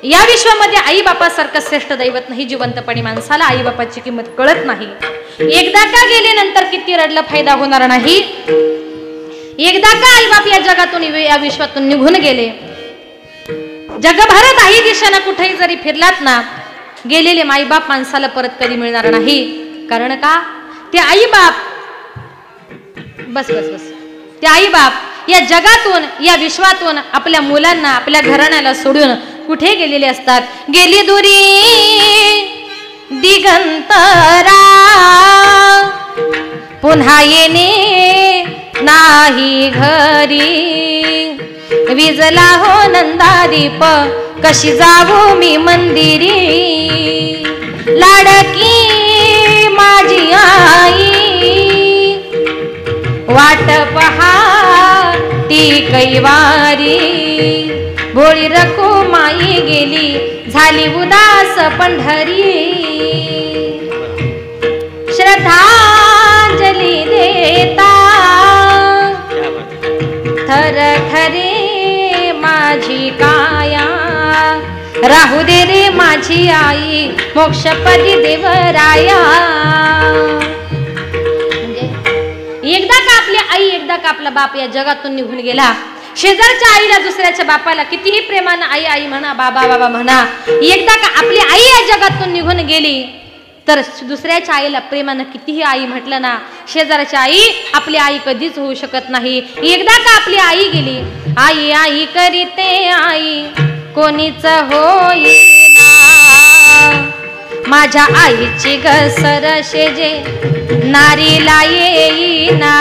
या विश्वामध्ये आई बापासारखं श्रेष्ठ दैवत नाही. जिवंतपणी माणसाला आई बापाची किंमत कळत नाही. एकदा का गेले नंतर किती रडलं फायदा होणार नाही. एकदा का आई बाप या जगातून या विश्वातून निघून गेले, जगभरात आई दिशेनं कुठेही जरी फिरलात ना, गेलेले आई बाप माणसाला परत कधी मिळणार नाही. कारण का, ते आई बाप बस बस बस ते आई बाप या जगातून या विश्वातून आपल्या मुलांना आपल्या घराण्याला सोडून कुठे गेलेले असतात. गेली दुरी दिगंतरा पुन्हा येणे नाही घरी. विजला हो नंदादीप कशी जाऊ मी मंदिरी. लाडकी माझी आई वाट पहा ती कैवारी. भोळी रखुमाई गेली झाली उदास पंढरी. श्रद्धांजली देता थर ठरे माझी काया. राहू दे रे माझी आई मोक्षपदी देवराया. एकदा का आपली आई, एकदा का आपला बाप या जगातून निघून गेला, शेजारच्या आईला दुसऱ्याच्या बापाला कितीही प्रेमानं आई आई म्हणा, बाबा बाबा म्हणा, एकदा का आपली आई या जगातून निघून गेली तर दुसऱ्याच्या आईला प्रेमानं कितीही आई म्हटलं ना, शेजारची आई आपली आई कधीच होऊ शकत नाही. एकदा का आपली आई गेली, आई आई करीते आई कोणीच होईना. माझ्या आईची घसर शेजे नारीला येईना.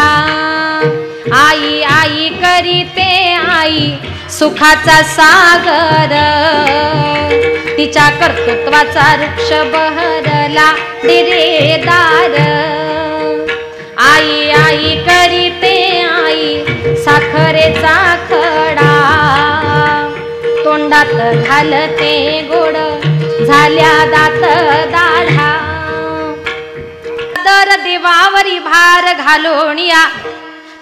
आई आई करीते आई सुखाचा सागर. तिच्या कर्तृत्वाचा वृक्ष बहरला डेरेदार. आई आई करीते आई साखरेचा खडा. तोंडात घालते गोड झाल्या दात दाढा. दर देवावरी भार घालोनिया.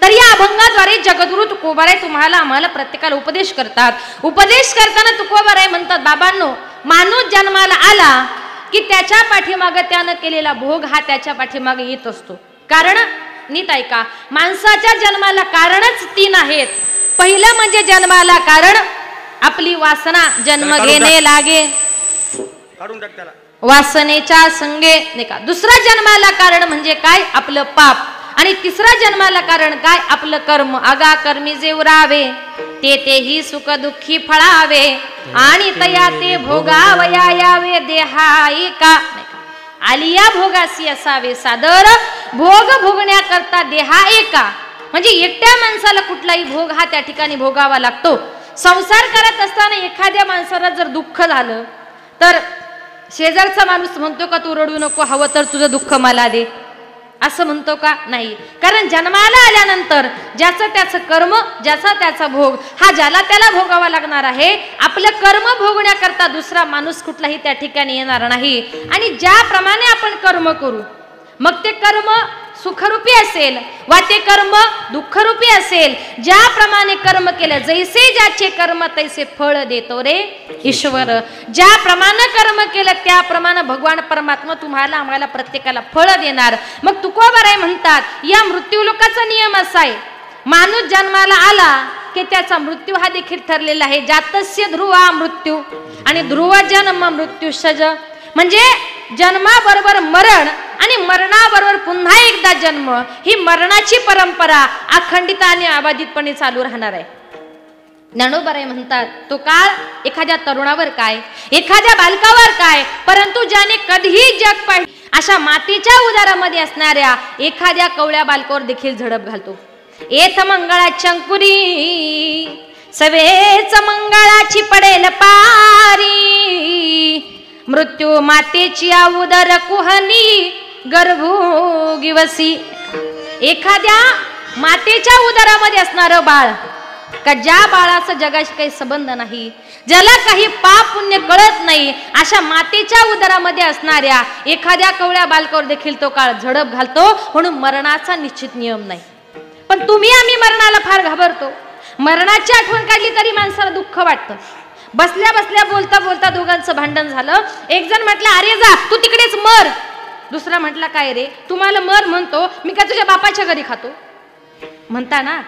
तर या अभंगाद्वारे जगद्गुरु तुकोबाराय तुम्हाला आम्हाला प्रत्येकाला उपदेश करतात. उपदेश करताना तुकोबाराय म्हणतात, बाबांनो, माणूस जन्माला आला की त्याच्या पाठीमागे त्यानं केलेला भोग हा त्याच्या पाठीमागे येत असतो. कारण नीट ऐका, माणसाच्या जन्माला कारणच 3 आहेत. पहिलं म्हणजे जन्माला कारण आपली वासना जन्म घेणे लागे, वासनेच्या संगे नाही का. दुसरा जन्माला कारण म्हणजे काय, आपलं पाप. आणि तिसरा जन्माला कारण काय, आपलं कर्म. आगा कर्मी जे उरावे ते तेही सुख दुःखी फळावे. आणि तया ते भोगावया यावे देहाई का. आलिया भोगासी असावे सादर. भोग भोगण्याकरता देहा एका. म्हणजे एकट्या माणसाला कुठलाही भोग हा त्या ठिकाणी भोगावा लागतो. संसार करत असताना एखाद्या माणसाला जर दुःख झालं तर शेजारचा माणूस म्हणतो का तू रडू नको, हवं तर तुझं दुःख मला दे, असं म्हणतो का, नाही. कारण जन्माला आल्यानंतर ज्याचं त्याचं कर्म, ज्याचा त्याचा भोग हा ज्याला त्याला भोगावा लागणार आहे. आपलं कर्म भोगण्याकरता दुसरा माणूस कुठलाही त्या ठिकाणी येणार नाही. आणि ज्याप्रमाणे आपण कर्म करू, मग ते कर्म सुखरूपी असेल वा ते कर्म दुःखरूपी असेल, ज्याप्रमाणे कर्म केलं जैसे ज्याचे कर्म तैसे फळ देतो रे ईश्वर. ज्याप्रमाणे कर्म केलं त्याप्रमाणे भगवान परमात्मा तुम्हाला आम्हाला प्रत्येकाला फळ देणार. मग तुकोबाराय म्हणतात, या मृत्यूलोकाचा नियम असा आहे, माणूस जन्माला आला की त्याचा मृत्यू हा देखील ठरलेला आहे. जातस्य ध्रुवा मृत्यू आणि ध्रुव जन्म मृत्यूशज. म्हणजे जन्माबरोबर मरण आणि मरणाबरोबर पुन्हा एकदा जन्म, ही मरणाची परंपरा अखंडित आणि अबाधितपणे चालू राहणार आहे. ज्ञानोबाराय म्हणतात, तो काळ एखाद्या तरुणावर काय, एखाद्या बालकावर काय, परंतु ज्याने कधीही जग पाहिले अशा मातीच्या उदारामध्ये असणाऱ्या एखाद्या कवळ्या बालकावर देखील झडप घालतो. एथ मंगळाची अंकुरी सवेच मंगळाची पडेल पारी. मृत्यू मातेची उदर कुहनी गर्भोगिवसी. एखाद्या मातेच्या उदरामध्ये असणारं बाळ, का ज्या बाळाचा जगाशी काही संबंध नाही, ज्याला काही पाप पुण्य कळत नाही, अशा मातेच्या उदरामध्ये असणाऱ्या एखाद्या कवळ्या बालकावर देखील तो काळ झडप घालतो. म्हणून मरणाचा निश्चित नियम नाही. पण तुम्ही आम्ही मरणाला फार घाबरतो. मरणाची आठवण काढली तरी माणसाला दुःख वाटतं. बसल्या बसल्या बोलता बोलता मुलांचं भांडण झालं. एक जण म्हटलं अरे जा तू तिकडेच मर. दुसरा म्हटला काय रे तुम्हाला मर म्हणतो मी का तुझ्या बापाच्या घरी खातो म्हणता ना.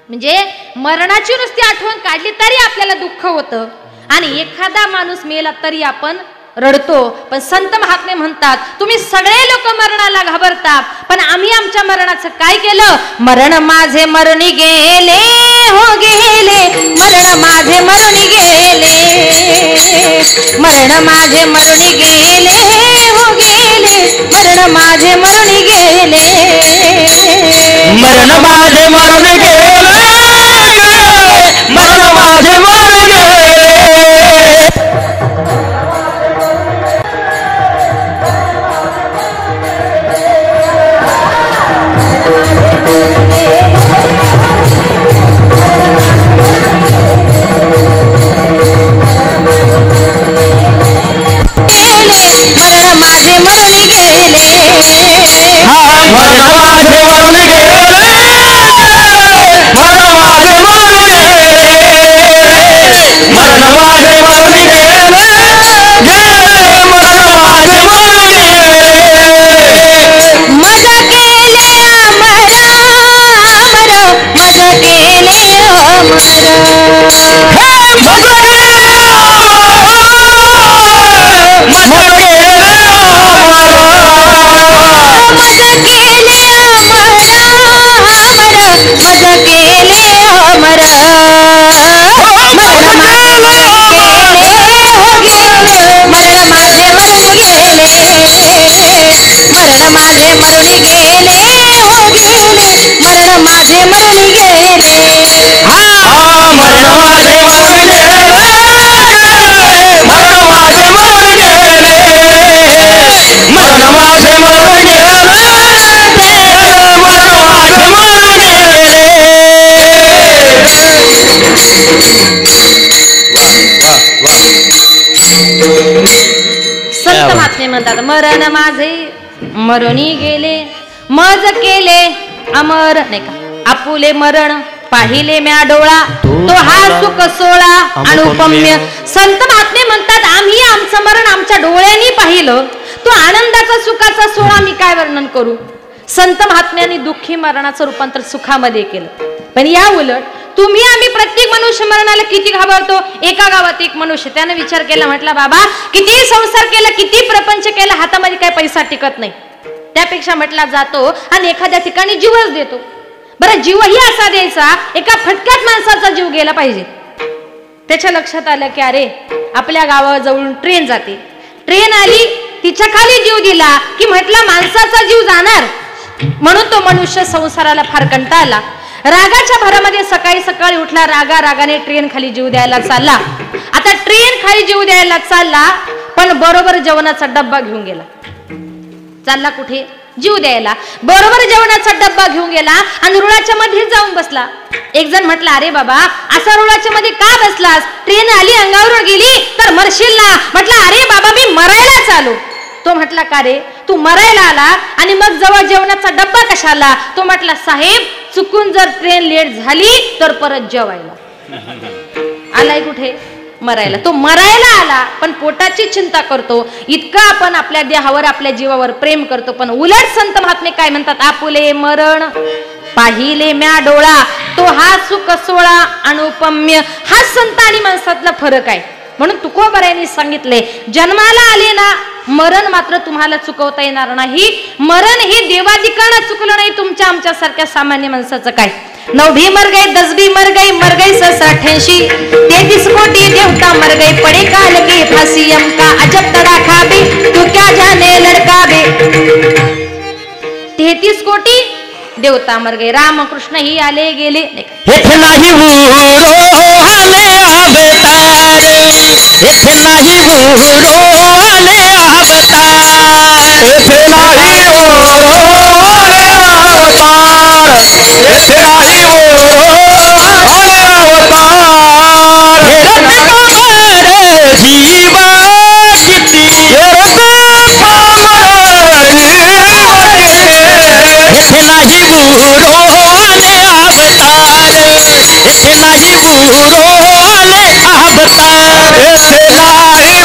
म्हणजे मरणाची नुसती आठवण काढली तरी आपल्याला दुःख होतं आणि एखादा माणूस मेला तरी आपण रडतो. पण संत महात्मे म्हणतात तुम्ही सगळे लोक मरणाला घाबरता पण आम्ही आमच्या मरणाचं काय केलं. मरण माझे मरुनी गेले हो गेले मरण माझे मरुनी गेले मरण माझे मरुनी गेले हो गेले मरण माझे मरुनी गेले मरण माझे मरुनी गेले मरण माझे मरुनी गेले. मरण माझे मरुनी गेले मरण माझे मरुनी गेले मरण माझे मरुनी गेले मरण माझे मरुनी गेले मरण माझे मरुनी गेले. मजा केले अमर अमर मजा केले अमर मरण माझे मरुनी गेले हो गेले मरण माझे मरुनी गेले मरण माझे मरुनी गेले मरण माझे मरुनी गेले मरण माझे मरुनी गेले मरण माझे मरुनी गेले. संत महात्मे म्हणतात मरण माझे मरुनी गेले मज केले अमर नाही का आपुले मरण पाहिले म्या डोळा तो हा सुख सोळा अनुपम्य. संत महात्मे म्हणतात आम्ही आमचं मरण आमच्या डोळ्यांनी पाहिलं तो आनंदाचा सुखाचा सोहळा मी काय वर्णन करू. संत महात्म्यांनी दुःखी मरणाचं रूपांतर सुखामध्ये केलं. पण या उलट तुम्ही आम्ही प्रत्येक मनुष्य मरणाला किती घाबरतो. एका गावात एक मनुष्य त्याने विचार केला म्हटला बाबा किती संसार केला किती प्रपंच केला हातामध्ये काय पैसा टिकत नाही त्यापेक्षा म्हटला जातो आणि एखाद्या ठिकाणी जीवच देतो. बरं जीवही असा द्यायचा एका फटक्यात माणसाचा जीव गेला पाहिजे. त्याच्या लक्षात आलं की अरे आपल्या गावाजवळून ट्रेन जाते ट्रेन आली तिच्या खाली जीव दिला की म्हटला माणसाचा जीव जाणार म्हणून तो मनुष्य संसाराला फार कंटाळला. रागाच्या भरामध्ये सकाळी सकाळी उठला रागाने ट्रेन खाली जीव द्यायला चालला. आता ट्रेन खाली जीव द्यायला चालला पण बरोबर जेवणाचा डब्बा घेऊन गेला. चालला कुठे जीव द्यायला बरोबर जेवणाचा डब्बा घेऊन गेला आणि रुळाच्या मध्ये जाऊन बसला. एक जण म्हटला अरे बाबा असा रुळाच्या मध्ये का बसलास ट्रेन आली अंगावरून गेली तर मरशील ना. म्हटला अरे बाबा मी मरायला चालू. तो म्हटला का रे तू मरायला आला आणि मग जवळ जेवणाचा डब्बा कशाला. तो म्हटला साहेब चुकून जर ट्रेन लेट झाली तर परत जेवायला. आलाय कुठे मरायला. तो मरायला आला पण पोटाची चिंता करतो. इतकं आपण आपल्या देहावर आपल्या जीवावर प्रेम करतो. पण उलट संत महात्मे काय म्हणतात आपुले मरण पाहिले म्या डोळा तो हा सुख सोळा अनुपम्य. हा संत आणि माणसातला फरक आहे. म्हणून तुकोबरायांनी सांगितले जन्माला आले ना मरण मात्र तुम्हाला चुकवता येणार नाही. मरण हे देवाधिकानं चुकलं नाही तुमच्या आमच्या सारख्या सामान्य माणसाचं काय. 9 भी मर गई 10 भी मर गई 88 33 कोटी देवता मर गई पड़े काल की फांसी का अजब तड़ाखा बे तू क्या जाने लड़का बे. 33 कोटी देवता मर गए रामकृष्ण ही आले गेले. इथे नाही उरो आले अवतार इथे नाही उरो आले अवतार इथे नाही उरो आले अवतार इथे नाही उरो आले अवतार जीवा किती इथे नाही उरो आले अवतार इथे नाही उरो आले अवतार इथे नाही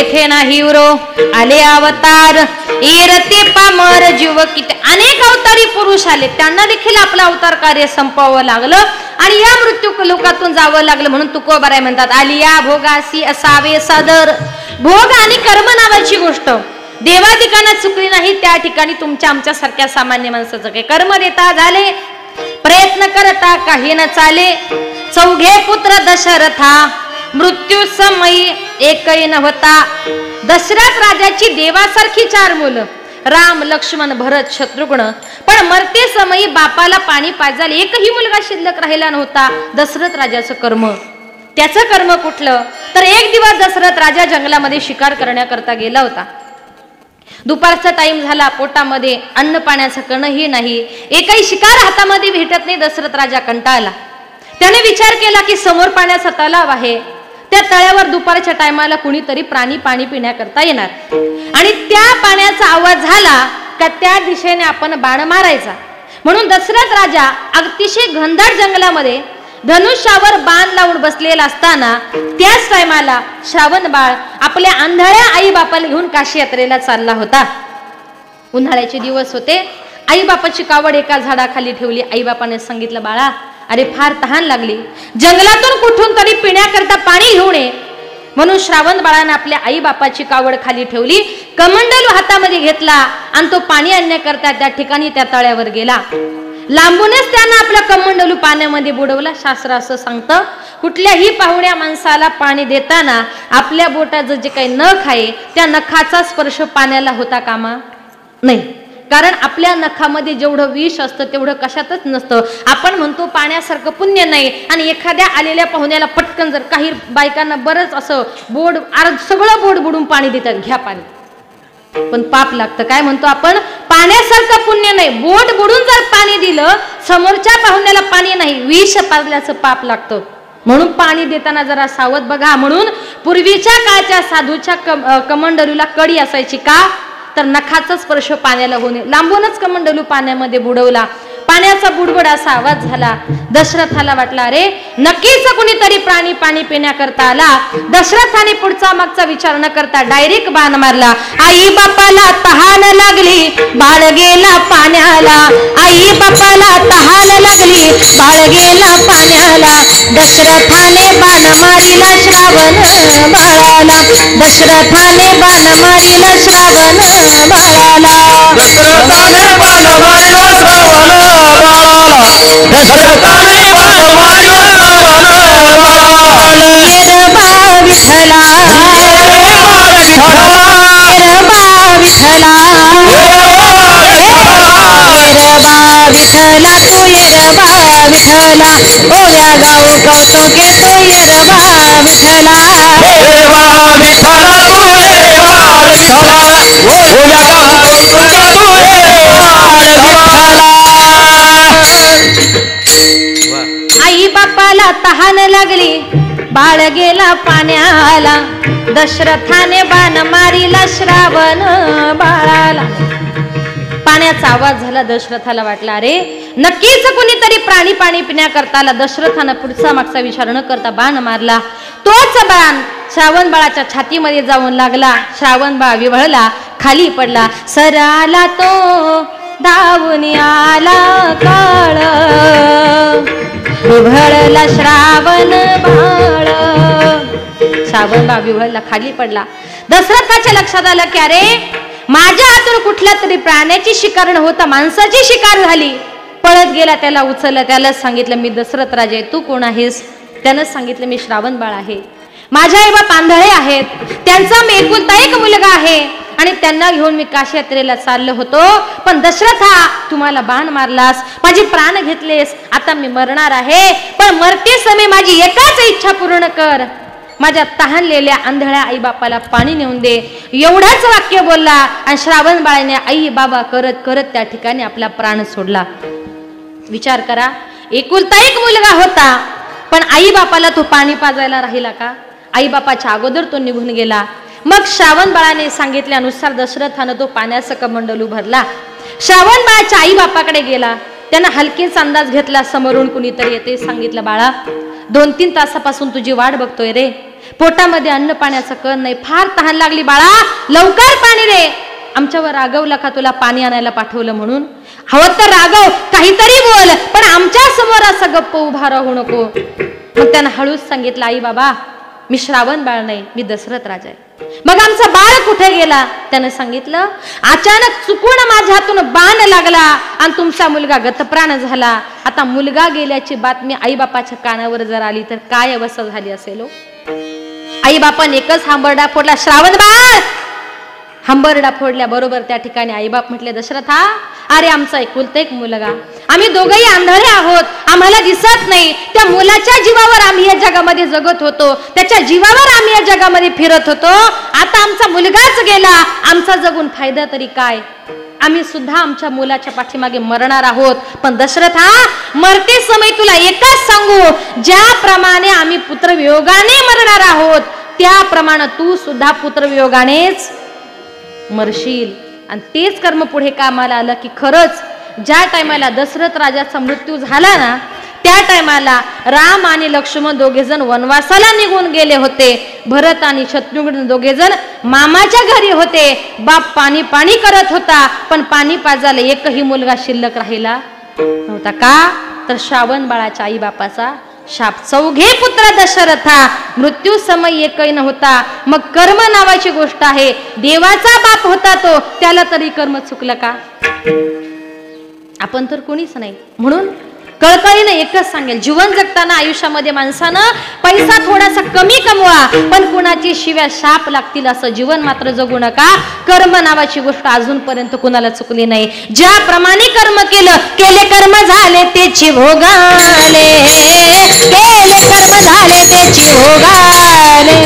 तेथे ना हिरो आले अवतार इरते पामर जीव किती अनेक अवतारी पुरुष आले, त्यांना देखील आपलं अवतार कार्य संपवावं लागलं आणि या मृत्यू लोकातून जावं लागलं. म्हणून तुकोबाराय म्हणतात आलिया भोगासी असावे सादर. भोग आणि कर्म नावाची गोष्ट देवादिकांना चुकली नाही, त्या ठिकाणी तुमच्या आमच्या सारख्या सामान्य माणसाचं काही कर्म देता झाले, प्रयत्न करता काही न चाले. चौघे पुत्र दशरथा मृत्यू समयी एकही नव्हता. दशरथ राजाची देवासारखी 4 मुलं राम लक्ष्मण भरत शत्रुघ्न, पण मरते समयी बापाला पाणी पाजायला एकही मुलगा शिल्लक राहिला नव्हता. दशरथ राजाचं कर्म, त्याचं कर्म कुठलं तर एक दिवस दशरथ राजा जंगलामध्ये शिकार करण्याकरता गेला होता. दुपारचा टाइम झाला, पोटामध्ये अन्न पाण्याचं कणही नाही, एकही शिकार हातामध्ये भेटत नाही. दशरथ राजा कंटाळला. त्याने विचार केला की समोर पाण्याचा तलाव आहे, त्या तळ्यावर दुपारच्या टायमाला कुणीतरी प्राणी पाणी पिण्याकरता येणार आणि त्या पाण्याचा आवाज झाला का त्या दिशेने आपण बाण मारायचा. म्हणून दशरथ राजा अतिशय घनदाट जंगलामध्ये धनुष्यावर बाण लावून बसलेला असताना त्याच टायमाला श्रावण बाळ आपल्या आंधळ्या आई बापाला घेऊन काशी यात्रेला चालला होता. उन्हाळ्याचे दिवस होते. आई बापाची कावड एका झाडाखाली ठेवली. आई बापाने सांगितलं बाळा अरे फार तहान लागली, जंगलातून कुठून तरी पिण्याकरता पाणी घेऊन ये. म्हणून श्रावण बाळाने आपल्या आई बापाची कावड खाली ठेवली, कमंडलू हातामध्ये घेतला आणि तो पाणी आणण्याकरता त्या ठिकाणी त्या तळ्यावर गेला. लांबूनच त्यानं आपला कमंडलू पाण्यामध्ये बुडवला. शास्त्र असं सांगतं कुठल्याही पाहुण्या माणसाला पाणी देताना आपल्या बोटाचं जे काही नख आहे त्या नखाचा स्पर्श पाण्याला होता कामा नाही, कारण आपल्या नखामध्ये जेवढं विष असतं तेवढं कशातच नसतं. आपण म्हणतो पाण्यासारखं पुण्य नाही आणि एखाद्या आलेल्या पाहुण्याला पटकन जर काही बायकांना बरंच असं बोट सगळं बोट बुडून पाणी देतात, घ्या पाणी, पण पाप लागतं. काय म्हणतो आपण पाण्यासारखं पुण्य नाही, बोट बुडून जर पाणी दिलं समोरच्या पाहुण्याला पाणी नाही, विष पाजल्याचं पाप लागतं. म्हणून पाणी देताना जरा सावध बघा. म्हणून पूर्वीच्या काळच्या साधूच्या कमंडलूला कडी असायची का तर नखाचा स्पर्श पाण्याला होणे. लांबूनच कमंडलू पाण्यामध्ये बुडवला. पाण्याचा बुडबुड असा आवाज झाला. दशरथाला वाटला अरे नक्कीच कुणीतरी प्राणी पाणी पिण्याकरता आला. दशरथाने पुढचा मागचा विचार न करता डायरेक्ट बाण मारला. आई बापाला तहान लागली, बाळ गेला पाण्याला. आई बापाला तहान लागली, बाळ गेला पाण्याला. दशरथाने बाण मारिला श्रावण बाळाला. दशरथाने बाण मारिला श्रावण बाळाला. दशरथाने बाण मारिला श्रावण बाळाला. दशरथाने बाण मारिला श्रावण बाळाला. येरबा विठ्ठला, येरबा विठ्ठला, येरबा विठ्ठला, येरबा विठ्ठला तू येरबा विठ्ठला. ओल्या गाव कौतुके तू येरबा विठ्ठला. येरबा विठ्ठला तू येरबा विठ्ठला. ओल्या गाव कौतुके तू येरबा विठ्ठला. आई बापाला तहान लागली, बाळ गेला पाण्याला. दशरथाने बाण मारिला श्रावण बाळाला. पाण्याचा आवाज झाला. दशरथाला वाटला अरे नक्कीच कुणीतरी प्राणी पाणी पिण्याकरता आला. दशरथानं पुढचा मागचा विचार न करता बाण मारला. तोच बाण श्रावण बाळाच्या छातीमध्ये जाऊन लागला. श्रावण बाळ विव्हळला, खाली पडला. सराला तो धावून आला काळ, विव्हळला श्रावण बाळ. श्रावण बाळ विव्हळला, खाली पडला. दशरथाच्या लक्षात आलं की अरे माझ्या हातून कुठल्या तरी प्राण्याची शिकार न होता माणसाची शिकार झाली. पळत गेला, त्याला उचललं. त्याला सांगितलं मी दशरथ राजे, तू कोण आहेस? त्यानं सांगितलं मी श्रावण बाळ आहे. माझे आई बाप आंधळे आहेत, त्यांचा मी एकुलता एक मुलगा आहे आणि त्यांना घेऊन मी काशी यात्रेला चाललो होतो. पण दशरथा तुम्हाला बाण मारलास, माझे प्राण घेतलेस, आता मी मरणार आहे. पण मरते समय माझी एकाच इच्छा पूर्ण कर, माझ्या तहानलेल्या आंधळ्या आई बापाला पाणी नेऊन दे. एवढंच वाक्य बोलला आणि श्रावण बाळाने आई बाबा करत करत त्या ठिकाणी आपला प्राण सोडला. विचार करा, एकुलता एक मुलगा होता पण आई बापाला तो पाणी पाजायला राहिला का? आई बापाच्या अगोदर तो निघून गेला. मग श्रावण बाळाने सांगितल्यानुसार दशरथानं तो पाण्याचा कमंडलू भरला. श्रावण बाळाच्या आई बापाकडे गेला. त्यानं हलकेच अंदाज घेतला समोरून कुणीतरी येते. सांगितलं बाळा 2-3 तासापासून तुझी वाट बघतोय रे, पोटामध्ये अन्न पाण्याचं कण नाही, फार तहान लागली बाळा, लवकर पाणी रे. आमच्यावर रागवला का तुला पाणी आणायला पाठवलं म्हणून? हवं तर रागव, काहीतरी बोल, पण आमच्या समोर असं गप्प उभा राहू नको. मग त्यानं हळूच सांगितलं, आई बाबा मी श्रावण बाळ नाही, मी दशरथ राजा आहे. मग आमचा बाळ कुठे गेला? त्यानं सांगितलं, अचानक चुकून माझ्या हातून बाण लागला आणि तुमचा मुलगा गतप्राण झाला. आता मुलगा गेल्याची बातमी आई बापाच्या कानावर जर आली तर काय अवस्था झाली असेल हो. आई बापाने एकच हांबरडा फोडला, श्रावण बाळ. हंबरडा फोडल्या बरोबर त्या ठिकाणी आईबाप म्हटले, दशरथा अरे आमचा एकुलता एक मुलगा, आम्ही दोघंही आंधळे आहोत, आम्हाला दिसत नाही. त्या मुलाच्या जीवावर आम्ही या जगामध्ये जगत होतो, त्याच्या जीवावर आम्ही या जगामध्ये फिरत होतो. आता आमचा मुलगाच गेला, आमचा जगून फायदा तरी काय? आम्ही सुद्धा आमच्या मुलाच्या पाठीमागे मरणार आहोत. पण दशरथा मरते समय तुला एकच सांगू, ज्याप्रमाणे आम्ही पुत्रवियोगाने मरणार आहोत त्याप्रमाणे तू सुद्धा पुत्रवियोगानेच मरशील. आणि तेच कर्म पुढे कामाला आलं की खरंच ज्या टायमाला दशरथ राजाचा मृत्यू झाला ना, त्या टायमाला राम आणि लक्ष्मण दोघे जण वनवासाला निघून गेले होते. भरत आणि शत्रुघ्न दोघे जण मामाच्या घरी होते. बाप पाणी पाणी करत होता, पण पाणी पाजायला एकही मुलगा शिल्लक राहिला नव्हता. का तर श्रावण बाळाच्या आई बापाचा शाप. चौघे पुत्र दशरथा, मृत्यू समय एकही नव्हता. मग कर्म नावाची गोष्ट आहे, देवाचा बाप होता तो, त्याला तरी कर्म चुकलं का? आपण तर कोणीच नाही. म्हणून कळकळीने एकच सांगेल, जीवन जगताना आयुष्यामध्ये माणसानं पैसा थोडासा कमी कमवा, पण कुणाची शिव्या शाप लागतील असं जीवन मात्र जगू नका. कर्म नावाची गोष्ट अजूनपर्यंत कुणाला चुकली नाही. ज्याप्रमाणे कर्म केले कर्म झाले त्याची भोगाले, केले कर्म झाले त्याची भोगाले.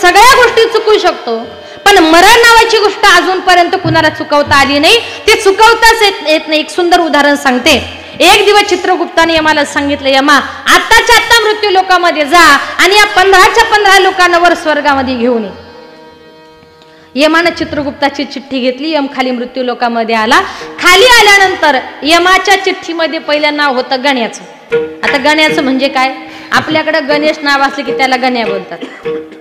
सगळ्या गोष्टी चुकू शकतो, पण मरण नावाची गोष्ट अजूनपर्यंत कुणाला चुकवता आली नाही. ते चुकवताच येत नाही. एक सुंदर उदाहरण सांगते. एक दिवस चित्रगुप्ताने यमाला सांगितलं, यमा आत्ताच्या आत्ता मृत्यू लोकामध्ये जा आणि या 15च्या 15 लोकांना वर स्वर्गामध्ये घेऊन ये. यमानं चित्रगुप्ताची चिठ्ठी घेतली. यम खाली मृत्यू लोकामध्ये आला. खाली आल्यानंतर यमाच्या चिठ्ठीमध्ये पहिलं नाव होतं गण्याचं. आता गण्याचं म्हणजे काय? आपल्याकडे गणेश नाव असले की त्याला गण्या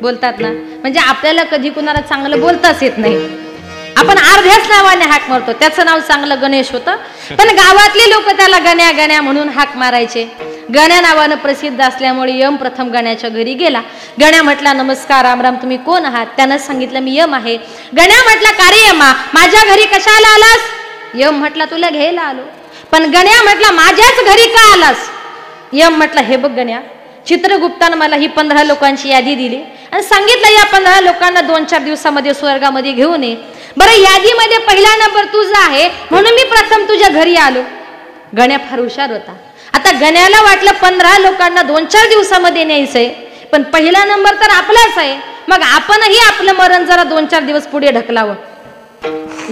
बोलतात ना. म्हणजे आपल्याला कधी कुणाला चांगलं बोलताच येत नाही, आपण अर्ध्याच नावाने हाक मारतो. त्याचं नाव चांगलं गणेश होतं, पण गावातले लोक त्याला गण्या गण्या म्हणून हाक मारायचे. गण्या नावानं प्रसिद्ध असल्यामुळे यम प्रथम गण्याच्या घरी गेला. गण्या म्हटला, नमस्कार रामराम, तुम्ही कोण आहात? त्यानं सांगितलं, मी यम आहे. गण्या म्हटला, का रे यमा माझ्या घरी कशाला आलास? यम म्हटला, तुला घ्यायला आलो. पण गण्या म्हटला, माझ्याच घरी का आलास? यम म्हटला, हे बघ गण्या, चित्रगुप्तानं मला ही 15 लोकांची यादी दिली आणि सांगितलं या 15 लोकांना 2-4 दिवसामध्ये स्वर्गामध्ये घेऊन ये. बरं, यादीमध्ये पहिला नंबर तुझा आहे म्हणून मी प्रथम तुझ्या घरी आलो. गण्या फार हुशार होता. आता गण्याला वाटलं 15 लोकांना 2-4 दिवसामध्ये न्यायचंय, पण पहिला नंबर तर आपलाच आहे, मग आपणही आपलं मरण जरा 2-4 दिवस पुढे ढकलावं.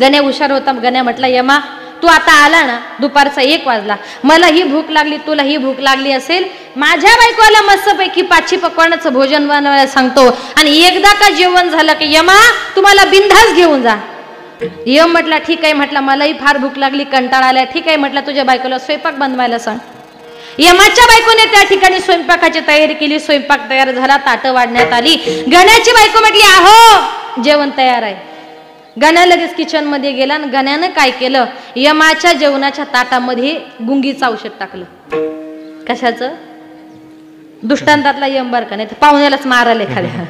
गण्या हुशार होता. गण्या म्हटला, यमा तू आता आला ना, दुपारचा 1 वाजला, मला ही भूक लागली, तुला ही भूक लागली असेल, माझ्या बायकोला मस्तपैकी 5 पकवानाचं भोजन बनवायला सांगतो आणि एकदा का जेवण झालं की यमा तुम्हाला बिनधास्त घेऊन जा. यम म्हटला, ठीक आहे. म्हटला, मलाही फार भूक लागली, कंटाळा आलाय. ठीक आहे. म्हटलं, तुझ्या बायकोला स्वयंपाक बनवायला सांग. यमाच्या बायकोने त्या ठिकाणी स्वयंपाकाची तयारी केली. स्वयंपाक तयार झाला, ताटं वाढण्यात आली. गण्याची बायको म्हटली, आहो जेवण तयार आहे. गण्या लगेच किचन मध्ये गेला आणि गण्यानं काय केलं, यमाच्या जेवणाच्या ताटामध्ये गुंगीचं औषध टाकलं. कशाचं? दृष्टांतातला यम बर का, नाही तर पाहुण्यालाच मारायला एखाद्या.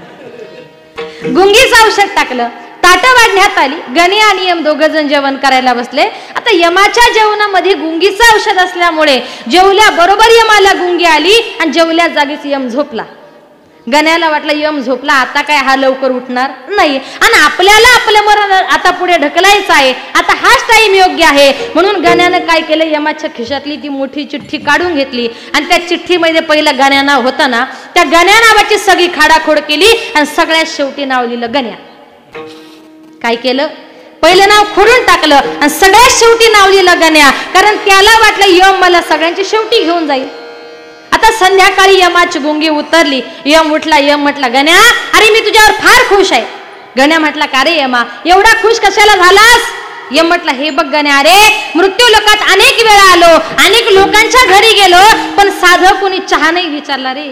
गुंगीचं औषध टाकलं. ताटं वाढण्यात आली. गण्या आणि यम दोघं जण जेवण करायला बसले. आता यमाच्या जेवणामध्ये गुंगीचं औषध असल्यामुळे जेवल्या बरोबर यमाला गुंगी आली आणि जेवल्या जागीच यम झोपला. गण्याला वाटलं यम झोपला, आता काय हा लवकर उठणार नाही आणि आपल्याला आपलं मरण आता पुढे ढकलायचं आहे, आता हाच टाइम योग्य आहे. म्हणून गण्यानं काय केलं, यमाच्या खिशातली ती मोठी चिठ्ठी काढून घेतली आणि त्या चिठ्ठीमध्ये पहिलं गण्या नाव होतं ना, त्या गण्या नावाची सगळी खाडाखोड केली आणि सगळ्यात शेवटी नाव लिहिलं गण्या. काय केलं, पहिलं नाव खोडून टाकलं आणि सगळ्यात शेवटी नाव लिहिलं गण्या, कारण त्याला वाटलं यम मला सगळ्यांची शेवटी घेऊन जाईल. आता संध्याकाळी यमाची गुंगी उतरली. यम उठला. यम म्हटला, गण्या अरे मी तुझ्यावर फार खुश आहे. गण्या म्हटला, का रे यमा एवढा खुश कशाला झालास? यम म्हटला, हे बघ गण्या, अरे मृत्यू लोकात अनेक वेळा आलो, अनेक लोकांच्या घरी गेलो, पण साधं कोणी चहा नाही विचारला रे.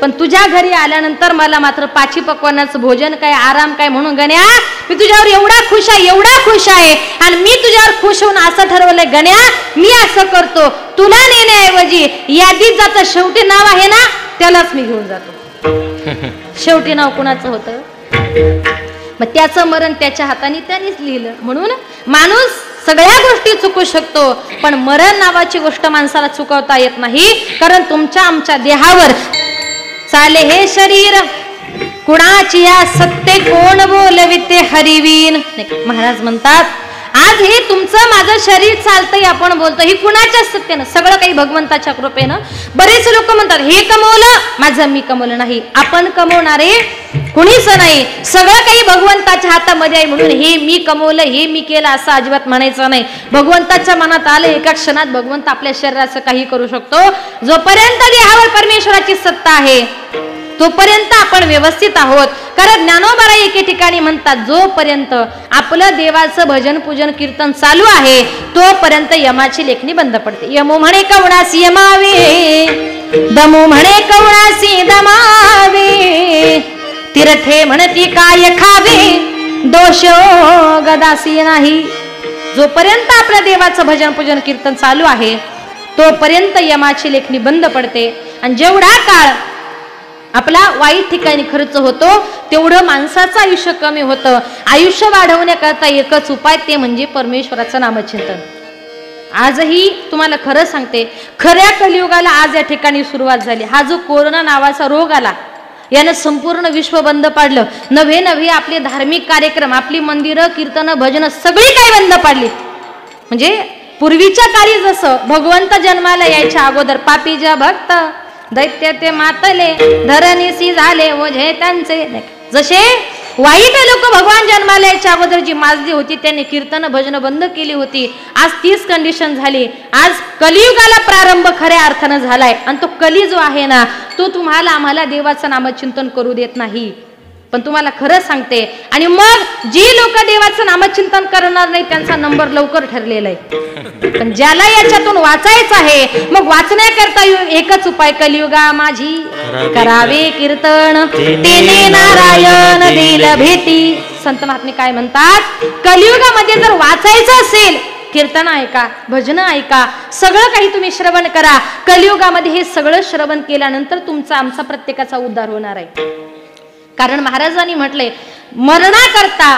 पण तुझ्या घरी आल्यानंतर मला मात्र पाची पकवानाचं भोजन काय, आराम काय, म्हणून गण्या मी तुझ्यावर एवढा खुश आहे, एवढा खुश आहे. आणि मी तुझ्यावर खुश होऊन असं ठरवलंय गण्या, मी असं करतो, तुला नेण्याऐवजी यादीत जातं शेवटी नाव आहे ना त्यालाच मी घेऊन जातो. शेवटी नाव कुणाचं होतं? मग त्याचं मरण त्याच्या हाताने त्यानेच लिहिलं. म्हणून माणूस सगळ्या गोष्टी चुकू शकतो, पण मरण नावाची गोष्ट माणसाला चुकवता येत नाही. कारण तुमच्या आमच्या देहावर चाले हे शरीर, कुणाची या सत्य कोण बोलविते हरिवीन. महाराज म्हणतात, आज हे तुमचं माझं शरीर चालतंय, आपण बोलतो, ही कुणाच्या सत्तेनं? सगळं काही भगवंताच्या कृपेनं. बरेच लोक म्हणतात हे कमवलं माझं, मी कमवलं नाही. आपण कमवणारे कुणीच नाही, सगळं काही भगवंताच्या हातामध्ये आहे. म्हणून हे मी कमवलं, हे मी केलं असं अजिबात म्हणायचं नाही. भगवंताच्या मनात आलं एका क्षणात भगवंत आपल्या शरीराचं काही करू शकतो. जोपर्यंत देहावर परमेश्वराची सत्ता आहे तोपर्यंत आपण व्यवस्थित आहोत. कारण ज्ञानोबा एके ठिकाणी म्हणतात, जोपर्यंत आपलं देवाचं भजन पूजन कीर्तन चालू आहे तोपर्यंत यमाची लेखणी बंद पडते. यमो म्हणे कवणासी यमावे, दमो म्हणे कवणासी दमावे, तीर्थे म्हणती काय खावे, दोष गदासी नाही. जोपर्यंत आपल्या देवाचं भजन पूजन कीर्तन चालू आहे तोपर्यंत यमाची लेखणी बंद पडते. आणि जेवढा काळ आपला वाईट ठिकाणी खर्च होतो तेवढं माणसाचं आयुष्य कमी होतं. आयुष्य वाढवण्याकरता एकच उपाय, ते म्हणजे परमेश्वराचं नामचिंतन. आजही तुम्हाला खरं सांगते, खऱ्या कलियुगाला आज या ठिकाणी सुरुवात झाली. हा जो कोरोना नावाचा रोग आला यानं संपूर्ण विश्व बंद पाडलं. नवे नवे आपले धार्मिक कार्यक्रम, आपली मंदिरं, कीर्तन, भजन सगळी काही बंद पाडली. म्हणजे पूर्वीच्या काळी जसं भगवंत जन्माला यायच्या अगोदर पापीजा भक्त दैत्य ते मातले, धरणीसी झाले ओझे त्यांचे. जसे वाईट लोक भगवान जन्माला यायच्या अगोदर जी माजली होती त्यांनी कीर्तन भजन बंद केली होती. आज तीच कंडिशन झाली. आज कलियुगाला प्रारंभ खऱ्या अर्थानं झालाय. आणि तो कली जो आहे ना तो तुम्हाला आम्हाला देवाचं नामचिंतन करू देत नाही. पण तुम्हाला खरं सांगते, आणि मग जी लोक देवाचं नामचिंतन करणार नाही त्यांचा नंबर लवकर ठरलेला आहे. पण ज्याला याच्यातून वाचायचं आहे मग वाचण्याकरता एकच उपाय, कलियुगा माझी करावे कीर्तन, तेने नारायण दिल भेटी. संत महात्मे काय म्हणतात, कलियुगामध्ये जर वाचायचं असेल कीर्तन ऐका, भजन ऐका, सगळं काही तुम्ही श्रवण करा. कलियुगामध्ये हे सगळं श्रवण केल्यानंतर तुमचा आमचा प्रत्येकाचा उद्धार होणार आहे. कारण महाराजांनी म्हटले, मरणाकरता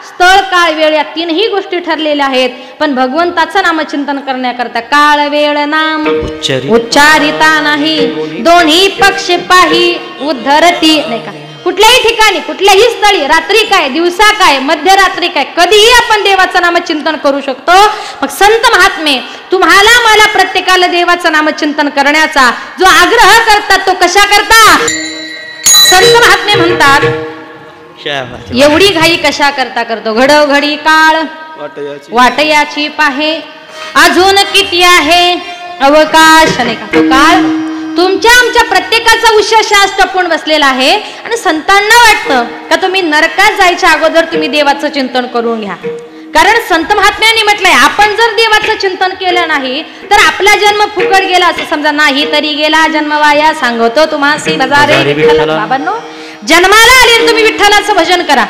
स्थळ काळ वेळ या तीनही गोष्टी ठरलेल्या आहेत. पण भगवंताचं नामचिंतन करण्याकरता काळ वेळ नाम उच्चारिता नाही, दोन्ही पक्ष पाही उद्धरती. नाही का, कुठल्याही ठिकाणी कुठल्याही स्थळी, रात्री काय दिवसा काय मध्यरात्री काय, कधीही आपण देवाचं नामचिंतन करू शकतो. मग संत महात्मे तुम्हाला मला प्रत्येकाला देवाचं नामचिंतन करण्याचा जो आग्रह करतात तो कशा करता? संत महात्मे म्हणतात, एवढी घाई कशा करता करतो, घडोघडी काळ वाटयाची पाहे, अजून किती आहे अवकाश. नाही का, तो काळ तुमच्या आमच्या प्रत्येकाचा उषाशास टपून बसलेला आहे. आणि संतांना वाटतं का तुम्ही नरकात जायच्या अगोदर तुम्ही देवाचं चिंतन करून घ्या. कारण संत महात्म्यांनी म्हटलंय, आपण जर देवाचं चिंतन केलं नाही तर आपला जन्म फुकट गेला असं समजा. नाही तरी गेला जन्म वाया, सांगतो तुम्हासी बाजारे. बाबांनो, जन्माला आले तुम्ही विठ्ठलाचं भजन करा.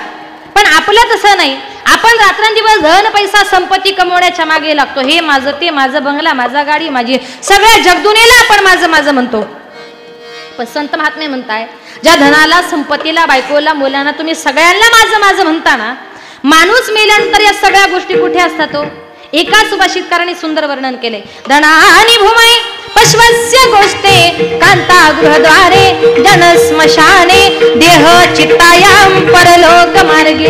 पण आपलं तसं नाही. आपण रात्रंदिवस धन पैसा संपत्ती कमवण्याच्या मागे लागतो. हे माझं, ते माझं, बंगला माझा, गाडी माझी, सगळ्या जगदुनीला आपण माझं माझं म्हणतो. पण संत महात्मे म्हणताय, ज्या धनाला, संपत्तीला, बायकोला, मुलांना तुम्ही सगळ्यांना माझं माझं म्हणता ना, माणूस मेल्यानंतर या सगळ्या गोष्टी कुठे असतात? तो एका सुभाषितकाराने सुंदर वर्णन केले. धनानी भूमय पश्वस्य गोष्टे, कांता गृहद्वारे, जन स्मशाने, देह चित्तायाम परलोक मार्गे.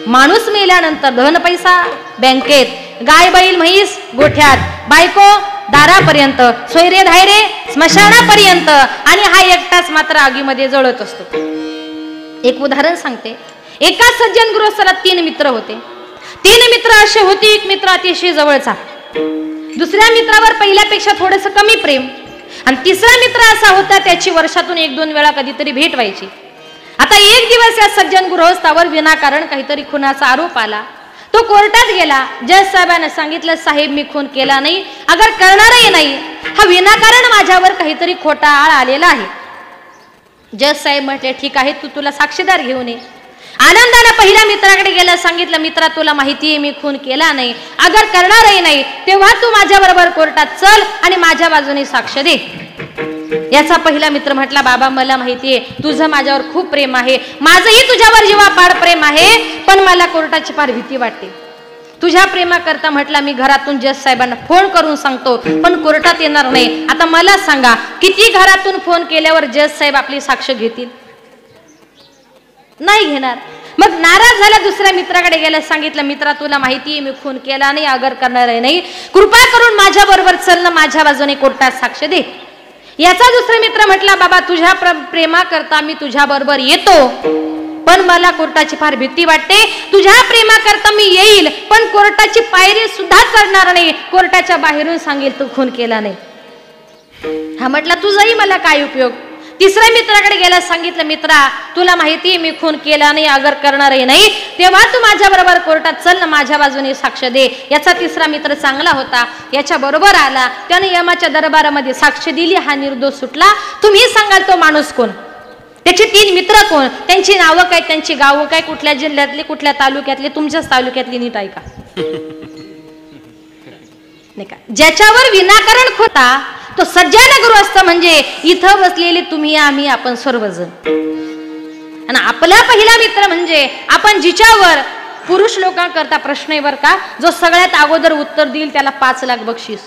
माणूस मेल्यानंतर धन पैसा बँकेत, गाय बैल म्हैस गोठ्यात, बायको दारापर्यंत, सोयरे धायरे स्मशानापर्यंत, आणि हा एकटाच मात्र आगीमध्ये जळत असतो. एक उदाहरण सांगते. एका सज्जन गृहस्थाला 3 मित्र होते. 3 मित्र असे होते, एक मित्र अतिशय जवळचा, दुसऱ्या मित्रावर पहिल्यापेक्षा थोडंसं कमी प्रेम, आणि तिसरा मित्र असा होता त्याची वर्षातून 1-2 वेळा कधीतरी भेट व्हायची. आता एक दिवस या सज्जन गृहस्थावर विनाकारण काहीतरी खुनाचा आरोप आला. तो कोर्टात गेला. जज साहेबांना सांगितलं, साहेब मी खून केला नाही, अगर करणारही नाही, हा विनाकारण माझ्यावर काहीतरी खोटा आळ आलेला आहे. जज साहेब म्हटले, ठीक आहे, तू तुला साक्षीदार घेऊन ये. आनंदाने पहिल्या मित्राकडे गेला, सांगितलं, मित्रा तुला माहिती आहे मी खून केला नाही, अगर करणारही नाही, तेव्हा तू माझ्या बरोबर कोर्टात चल आणि माझ्या बाजूने साक्ष दे. याचा पहिला मित्र म्हटला, बाबा मला माहितीये तुझं माझ्यावर खूप प्रेम आहे, माझंही तुझ्यावर जीवापाड प्रेम आहे, पण मला कोर्टाची फार भीती वाटते. तुझ्या प्रेमाकरता म्हटला मी घरातून जज साहेबांना फोन करून सांगतो, पण कोर्टात येणार नाही. आता मला सांगा, किती घरातून फोन केल्यावर जज साहेब आपली साक्ष घेतील? नाही घेणार. मग नाराज झाला, दुसऱ्या मित्राकडे गेला, सांगितलं, मित्रा तुला माहिती आहे मी खून केला नाही, अगर करणार नाही, कृपा करून माझ्या बरोबर चल ना, माझ्या बाजूने कोर्टात साक्ष दे. याचा दुसरा मित्र म्हटला, बाबा तुझ्या प्रेमाकरता मी तुझ्या बरोबर येतो, पण मला कोर्टाची फार भीती वाटते. तुझ्या प्रेमाकरता मी येईल, पण कोर्टाची पायरी सुद्धा चढणार नाही, कोर्टाच्या बाहेरून सांगेल तू खून केला नाही. हा म्हटला, तुझाही मला काय उपयोग. तिसऱ्या मित्राकडे गेला, सांगितलं, मित्रा तुला माहिती मी खून केला नाही, अगर करणारही नाही, तेव्हा तू माझ्या बरोबर कोर्टात चल ना, माझ्या बाजूने साक्ष दे. याचा तिसरा मित्र चांगला होता, याच्या बरोबर आला, त्याने यमाच्या दरबारामध्ये साक्ष दिली, हा निर्दोष सुटला. तुम्ही सांगाल तो माणूस कोण, त्याचे 3 मित्र कोण, त्यांची नावं काय, त्यांची गावं काय, कुठल्या जिल्ह्यातले, कुठल्या तालुक्यातले, तुमच्याच तालुक्यातली, नीट ऐका. नाही का, ज्याच्यावर विनाकारण खोटा तो सज्जन गृहस्थ, म्हणजे इथं बसलेले तुम्ही आम्ही आपण सर्वजण. आणि आपला पहिला मित्र म्हणजे आपण जिच्यावर, पुरुष लोकांकरता प्रश्न आहे बर का, जो सगळ्यात अगोदर उत्तर देईल त्याला 5 लाख बक्षीस.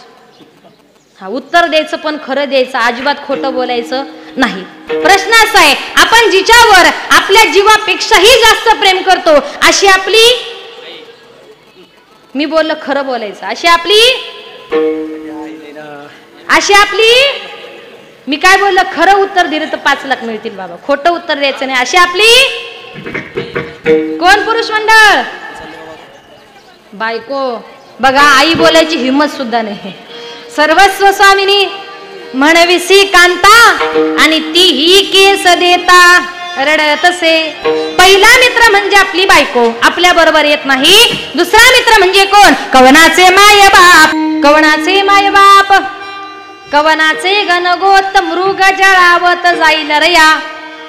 हा उत्तर द्यायचं पण खरं द्यायचं, अजिबात खोटं बोलायचं नाही. प्रश्न असा आहे, आपण जिच्यावर आपल्या जीवापेक्षाही जास्त प्रेम करतो अशी आपली, मी बोललं खरं बोलायचं, अशी आपली, मी काय बोललं, खरं उत्तर दिलं तर 5 लाख मिळतील बाबा, खोटं उत्तर द्यायचं नाही, अशी आपली कोण पुरुष मंडळ? बायको. बघा, आई बोलायची हिम्मत सुद्धा नाही. सर्वस्व स्वामिनी म्हणविसी कांता, आणि ती ही केस देता रडतसे. पहिला मित्र म्हणजे आपली बायको, आपल्या बरोबर येत नाही. दुसरा मित्र म्हणजे कोण? कवनाचे मायबाप, कवनाचे मायबाप, कवनाचे गणगोत मृग जळावत जाईल रया.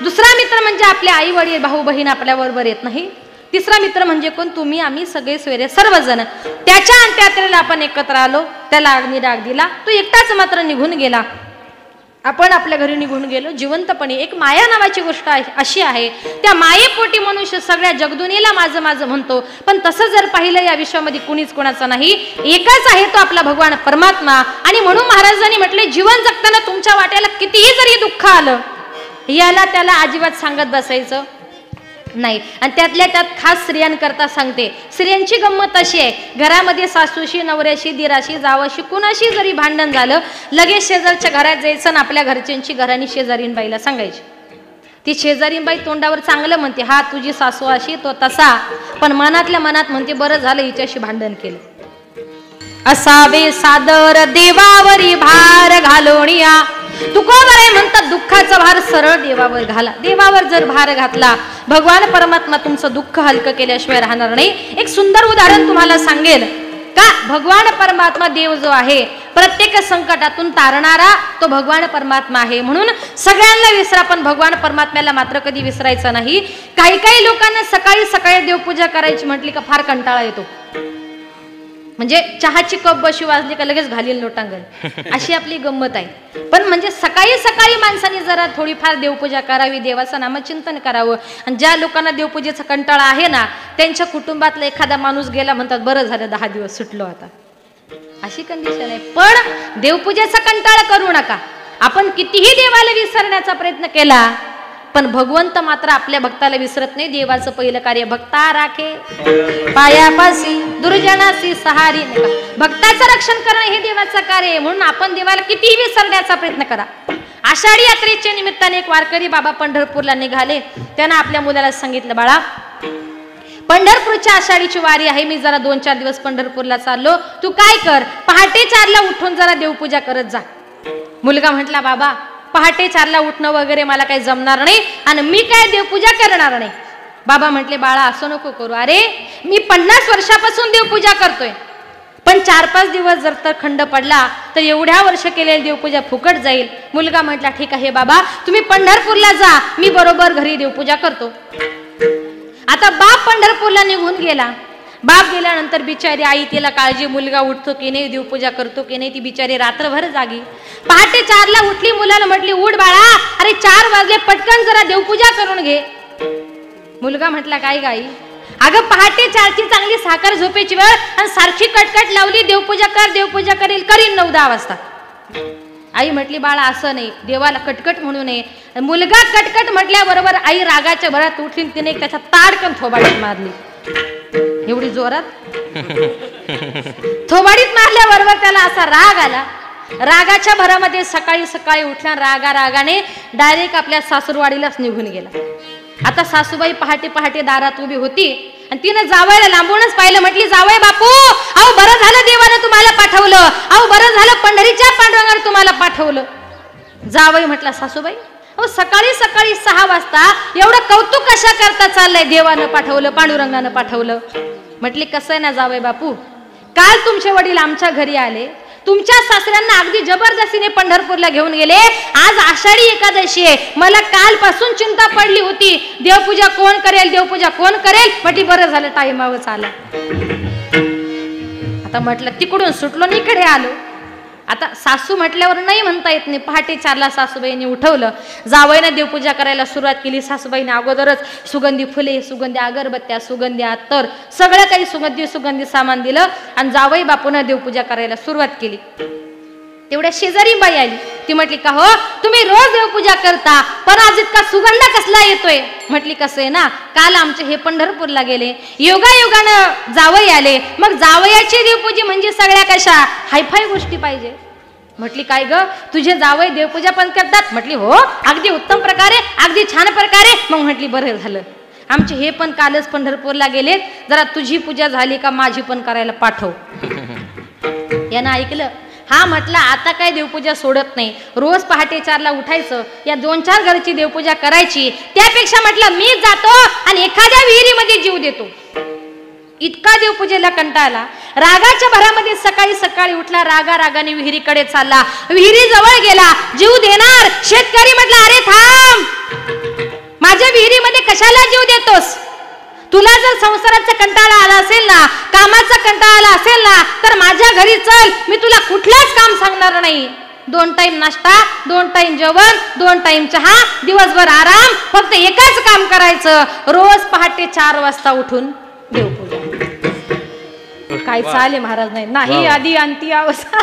दुसरा मित्र म्हणजे आपले आई वडील, भाऊ बहीण आपल्या बरोबर येत नाही. तिसरा मित्र म्हणजे कोण? तुम्ही आम्ही सगळे सोयरे सर्वजण. त्याच्या अंत्यात्रेला आपण एकत्र आलो, त्याला अग्नी डाग दिला, तो एकटाच मात्र निघून गेला. आपण आपल्या घरी निघून गेलो जिवंतपणे. एक माया नावाची गोष्ट अशी आहे, त्या मायेपोटी मनुष्य सगळ्या जगदुनीला माझं माझं म्हणतो, पण तसं जर पाहिलं या विश्वामध्ये कुणीच कोणाचा नाही, एकच आहे, तो आपला भगवान परमात्मा. आणि म्हणून महाराजांनी म्हटले, जीवन जगताना तुमच्या वाट्याला कितीही जरी दुःख आलं, याला त्याला अजिबात सांगत बसायचं नाही. आणि त्यातल्या त्यात खास स्त्रियांकरता सांगते. स्त्रियांची गंमत अशी आहे, घरामध्ये सासूशी, नवऱ्याशी, दिराशी, जावाशी, कुणाशी जरी भांडण झालं, लगेच शेजारच्या घरात जायचं आणि आपल्या घरच्यांची घराणी शेजारीन बाईला सांगायची. ती शेजारीन बाई तोंडावर चांगलं म्हणते, हा तुझी सासू अशी तो तसा, पण मनातल्या मनात म्हणते, बरं झालं हिच्याशी भांडण केलं. असावे सादर देवावरी भार घालोणिया. तुकोबरे म्हणतात, दुःखाचा भार सरळ देवावर घाला. देवावर जर भार घातला, भगवान परमात्मा तुमचं दुःख हलकं केल्याशिवाय राहणार नाही. एक सुंदर उदाहरण तुम्हाला सांगेल का, भगवान परमात्मा देव जो आहे, प्रत्येक संकटातून तारणारा तो भगवान परमात्मा आहे. म्हणून सगळ्यांना विसरा, पण भगवान परमात्म्याला मात्र कधी विसरायचं नाही. काही काही लोकांना सकाळी सकाळी देवपूजा करायची म्हटली का फार कंटाळा येतो. म्हणजे चहाची कप बशी वाजली का लगेच घालील लोटांगण, अशी आपली गंमत आहे. पण म्हणजे सकाळी सकाळी माणसाने जरा थोडीफार देवपूजा करावी, देवाचं नामचिंतन करावं. आणि ज्या लोकांना देवपूजेचा कंटाळा आहे ना, त्यांच्या कुटुंबातला एखादा माणूस गेला, म्हणतात बरं झालं 10 दिवस सुटलो आता, अशी कंडिशन आहे. पण देवपूजेचा कंटाळा करू नका. आपण कितीही देवाला विसरण्याचा प्रयत्न केला, पण भगवंत मात्र आपल्या भक्ताला विसरत नाही. देवाचं पहिलं कार्य भक्ता राखे पायापासी दुर्जनासी सहारी. भक्ताचं रक्षण करणं हे देवाचं कार्य आहे. म्हणून आपण देवाला कितीही विसरण्याचा प्रयत्न करा. आषाढी यात्रेच्या निमित्ताने एक वारकरी बाबा पंढरपूरला निघाले. त्यानं आपल्या मुलाला सांगितलं, बाळा पंढरपूरच्या आषाढीची वारी आहे, मी जरा 2-4 दिवस पंढरपूरला चाललो, तू काय कर, पहाटे 4ला उठून जरा देवपूजा करत जा. मुलगा म्हटला, बाबा पहाटे 4ला उठणं वगैरे मला काही जमणार नाही, आणि मी काय देवपूजा करणार नाही. बाबा म्हटले बाळा असं नको करू. अरे मी 50 वर्षापासून देवपूजा करतोय, पण 4-5 दिवस जर तर खंड पडला तर एवढ्या वर्ष केलेली देवपूजा फुकट जाईल. मुलगा म्हटला ठीक आहे बाबा, तुम्ही पंढरपूरला जा, मी बरोबर घरी देवपूजा करतो. आता बाप पंढरपूरला निघून गेला. बाप गेल्यानंतर बिचारी आई, तिला काळजी, मुलगा उठतो की नाही, देवपूजा करतो की नाही. ती बिचारी रात्रभर जागी. पहाटे 4ला उठली, मुलाला म्हटली उठ बाळा, अरे 4 वाजले, पटकन जरा देवपूजा करून घे. मुलगा म्हटला काय गाई, अगं पहाटे 4ची चांगली साखर झोपेची वेळ आणि सारखी कटकट लावली, देवपूजा कर देवपूजा करीन 9-10 वाजता. आई म्हटली बाळा असं नाही, देवाला कटकट म्हणू नये. मुलगा कटकट म्हटल्याबरोबर आई रागाच्या भरात उठली, तिने त्याच्या ताडकन थोबाडीत मारली. एवढी जोरात थोबाडीत मारल्याबरोबर त्याला असा राग आला. रागाच्या भरामध्ये सकाळी उठल्या रागाने डायरेक्ट आपल्या सासूरवाडीलाच निघून गेला. आता सासूबाई पहाटे दारात उभी होती आणि तिने जावयाला लांबूनच पाहिलं. म्हटली जावई बापू, अहो बरं झालं देवानं तुम्हाला पाठवलं, अहो बरं झालं पंढरीच्या पांडुरंगाने तुम्हाला पाठवलं. जावई म्हटला सासूबाई, अहो सकाळी 6 वाजता एवढं कौतुक कशा करता चाललंय, देवानं पाठवलं, पांडुरंगानं पाठवलं. म्हटली कसं आहे ना जावई बापू, काल तुमचे वडील आमच्या घरी आले, तुमच्या सासऱ्यांना अगदी जबरदस्तीने पंढरपूरला घेऊन गेले. आज आषाढी एकादशी आहे, मला कालपासून चिंता पडली होती, देवपूजा कोण करेल. म्हटली बरं झालं टाइमावरच आला. आता म्हटलं तिकडून सुटलो आणि इकडे आलो. आता सासू म्हटल्यावर नाही म्हणता येत नाही. पहाटे 4ला सासूबाईने उठवलं, जावईने देवपूजा करायला सुरुवात केली. सासूबाईने अगोदरच सुगंधी फुले, सुगंधी अगरबत्त्या, सुगंधी अत्तर, सगळं काही सुगंधी सामान दिलं आणि जावई बापूनं देवपूजा करायला सुरुवात केली. तेवढ्या शेजारी बाई आली. ती म्हटली का हो तुम्ही रोज देवपूजा करता, पण आज इतका सुगंध कसला येतोय. म्हटली कसं आहे ना, काल आमचे हे पंढरपूरला गेले, योगायोगानं जावई आले, मग जावयाची देवपूजा म्हणजे सगळ्या कशा हायफाय गोष्टी पाहिजे. म्हटली काय ग तुझे जावई देवपूजा पण करतात. म्हटली हो अगदी उत्तम प्रकारे, अगदी छान प्रकारे. मग म्हटली बरं झालं, आमचे हे पण कालच पंढरपूरला गेलेत, जरा तुझी पूजा झाली का माझी पण करायला पाठव. यानं ऐकलं. हा म्हटलं आता काय देवपूजा सोडत नाही, रोज पहाटे 4ला उठायचं, या 2-4 घरची देवपूजा करायची. त्यापेक्षा म्हटलं मी जातो आणि एखाद्या विहिरीमध्ये जीव देतो. इतका देवपूजेला कंटाळला. रागाच्या भरामध्ये सकाळी उठला, रागाने विहिरीकडे चालला. विहिरी जवळ गेला, जीव देणार. शेतकरी म्हटला अरे थांब, माझ्या विहिरीमध्ये कशाला जीव देतोस. तुला जर संसाराचा कंटाळा आला असेल ना, कामाचा कंटाळा आला असेल ना, तर माझ्या घरी चल, मी तुला कुठलंच काम सांगणार नाही. 2 टाइम नाश्ता, 2 टाइम जेवण, 2 टाइम चहा, दिवसभर आराम, फक्त एकच काम करायचं, रोज पहाटे 4 वाजता उठून देवपूजा. काय चाले महाराज. नाही आधी अंती अवस्था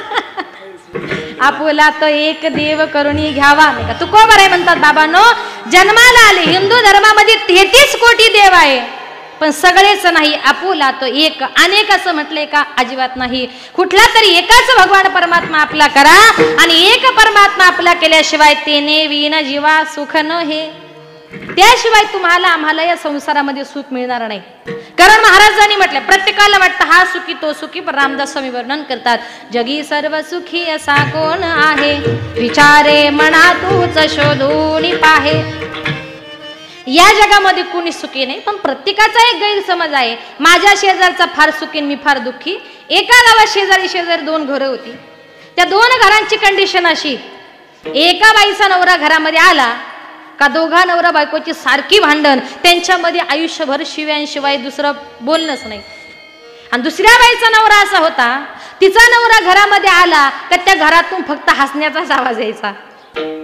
आपुला तो एक देव करुणी घ्यावा. नाही का तुकोबर आहे म्हणतात बाबांनो. जन्माला आले हिंदू धर्मामध्ये 33 कोटी देव आहे, पण सगळेच नाही. आपुला तो एक, अनेक असं म्हटलंय का, अजिबात नाही. कुठला तरी एकाच भगवान परमात्मा आपला करा आणि एक परमात्मा आपला केल्याशिवाय तेने विन जीवा सुख न हे, त्याशिवाय तुम्हाला आम्हाला या संसारामध्ये सुख मिळणार नाही. कारण महाराजांनी म्हटलं, प्रत्येकाला वाटतं हा सुखी तो सुखी, पण रामदास स्वामी वर्णन करतात जगी सर्व सुखी असा कोण आहे, विचारे मना तूच शोधून पाहे. या जगामध्ये कोणी सुखी नाही, पण प्रत्येकाचा एक गैरसमज आहे. माझ्या शेजारचा फार सुखी, मी फार दुःखी. एका गावात शेजारी 2 घरं होती. त्या 2 घरांची कंडिशन अशी, एका बाईचा नवरा घरामध्ये आला का दोघा नवरा बायकोची सारखी भांडण, त्यांच्यामध्ये आयुष्यभर शिव्यांशिवाय दुसरं बोलणंच नाही. आणि दुसऱ्या बाईचा नवरा असा होता, तिचा नवरा घरामध्ये आला का त्या घरातून फक्त हसण्याचाच आवाज यायचा.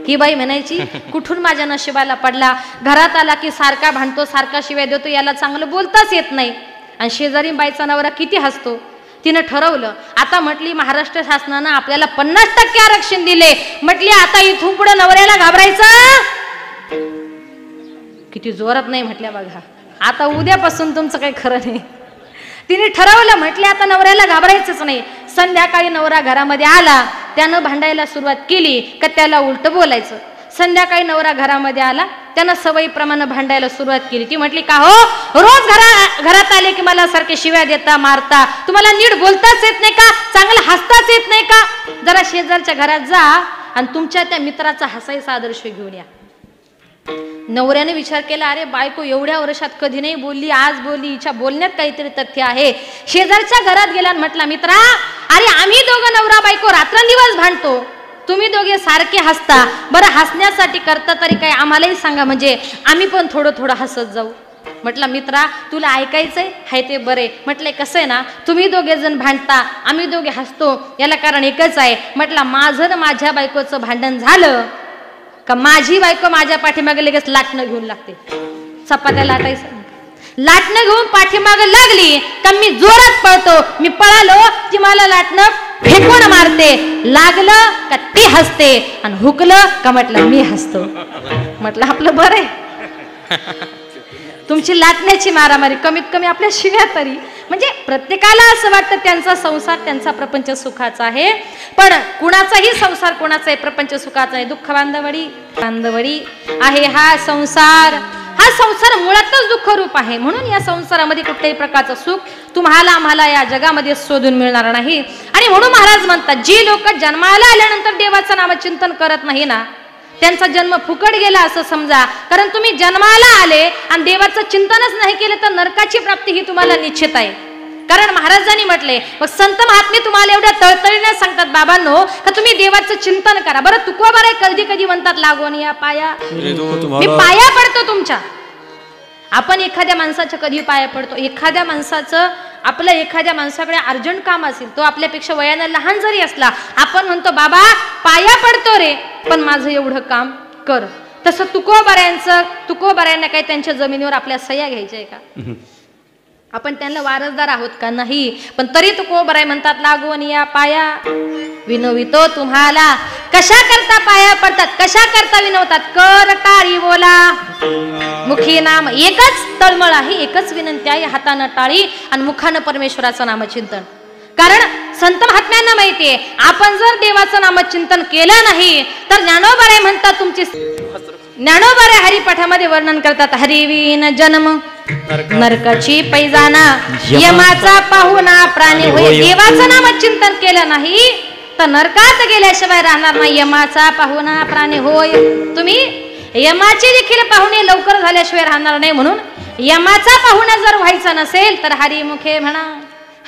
ही बाई म्हणायची कुठून माझ्या नशिबाला पडला, घरात आला की सारखा भांडतो, सारखा शिव्या देतो, याला चांगलं बोलताच येत नाही. आणि शेजारी बाईचा नवरा किती हसतो. तिनं ठरवलं, आता म्हटली महाराष्ट्र शासनानं आपल्याला 50% आरक्षण दिले, म्हटली आता इथून पुढे नवऱ्याला घाबरायचं. किती जोरात नाही म्हटल्या बघा, आता उद्यापासून तुमचं काही खरं नाही. तिने ठरवलं, म्हटले आता नवऱ्याला घाबरायचंच नाही. संध्याकाळी नवरा घरामध्ये आला, त्यानं भांडायला सुरुवात केली का त्याला उलट बोलायचं. संध्याकाळी नवरा घरामध्ये आला, त्यानं सवयीप्रमाणे भांडायला सुरुवात केली. ती म्हटली का हो रोज घरात आले की मला सारखे शिव्या देता मारता, तुम्हाला नीट बोलताच येत नाही का, चांगलं हसताच येत नाही का. जरा शेजारच्या घरात जा आणि तुमच्या त्या मित्राचा हसायचा आदर्श घेऊन या. नवऱ्याने विचार केला, अरे बायको एवढ्या वर्षात कधी नाही बोलली, आज बोलली, हिच्या बोलण्यात काहीतरी तथ्य आहे. शेजारच्या घरात गेला आणि म्हटला, मित्रा अरे आम्ही दोघं नवरा बायको रात्रंदिवस भांडतो, तुम्ही दोघे सारखे हसता, बरं हसण्यासाठी करता तरी काय आम्हालाही सांगा, म्हणजे आम्ही पण थोडं थोडं हसत जाऊ. म्हटलं मित्रा तुला ऐकायचंय हाय ते बरे. म्हटलंय कसं आहे ना, तुम्ही दोघे जण भांडता, आम्ही दोघे हसतो, याला कारण एकच आहे. म्हटलं माझं माझ्या बायकोचं भांडण झालं का माझी बायको माझ्या पाठीमागे लगेच लाटणं घेऊन लागते. चपात्या लाटायचं, लाटणं घेऊन पाठीमागे लागली का मी जोरात पळतो, मी पळालो की मला लाटणं फेकून मारते, लागलं का ती हसते आणि हुकलं का म्हटलं मी हसतो. म्हटलं आपलं बरं आहे, तुमची लाटण्याची मारामारी, कमीत कमी आपल्या शिव्या तरी. म्हणजे प्रत्येकाला असं वाटतं त्यांचा संसार त्यांचा प्रपंच सुखाचा आहे, पण कुणाचाही संसार कोणाचाही प्रपंच सुखाचा आहे. दुःख बांधवडी आहे हा संसार. हा संसार मुळातच दुःख रूप आहे. म्हणून या संसारामध्ये कुठल्याही प्रकारचं सुख तुम्हाला आम्हाला या जगामध्ये शोधून मिळणार नाही. आणि म्हणून महाराज म्हणतात, जी लोक जन्माला आल्यानंतर देवाचं नामचिंतन करत नाही ना, त्यांचा जन्म फुकट गेला असं समजा. कारण तुम्ही जन्माला आले आणि देवाचं चिंतनच नाही केलं तर नरकाची प्राप्ती ही तुम्हाला निश्चित आहे. कारण महाराजांनी म्हटले, मग संत महात्मे तुम्हाला एवढ्या तळतळीने सांगतात बाबांनो का तुम्ही देवाचं चिंतन करा. बरं तुकोबा रे कधी कधी म्हणतात, लागून या पाया, मी पाया पडतो तुमच्या. आपण एखाद्या माणसाच्या कधी पाया पडतो, एखाद्या माणसाचं आपलं एखाद्या माणसाकडे अर्जंट काम असेल, तो आपल्यापेक्षा वयानं लहान जरी असला, आपण म्हणतो बाबा पाया पडतो रे, पण माझं एवढं काम कर. तसं तुकोबाऱ्यांना काही त्यांच्या जमिनीवर आपल्या सह्या घ्यायच्या आहे का? आपण त्यांना वारसदार आहोत का? नाही. पण तरी तुकोबाराय म्हणतात, लागून या पाया विनवितो तुम्हाला. कशा करता पाया पडतात, कशा करता विनवतात? कर टाळी बोला मुखी नाम. एकच तळमळ आहे, एकच विनंती आहे, हातानं टाळी आणि मुखानं परमेश्वराचं नामचिंतन. कारण संत महात्म्यांना माहितीये, आपण जर देवाचं नामचिंतन केलं नाही तर ज्ञानोबाराय म्हणतात, तुमची ज्ञानोबाराय हरिपाठामध्ये वर्णन करतात, हरिविन जन्म नरकाची पैजाना, यमाचा पाहुणा प्राणी होय. देवाचं नामचिंतन केलं नाही तर नरकात गेल्याशिवाय राहणार नाही. यमाचा पाहुणा प्राणी होय. तुम्ही यमाचे देखील पाहुणे लवकर झाल्याशिवाय राहणार नाही. म्हणून यमाचा पाहुणा जर व्हायचा नसेल तर हरिमुखे म्हणा,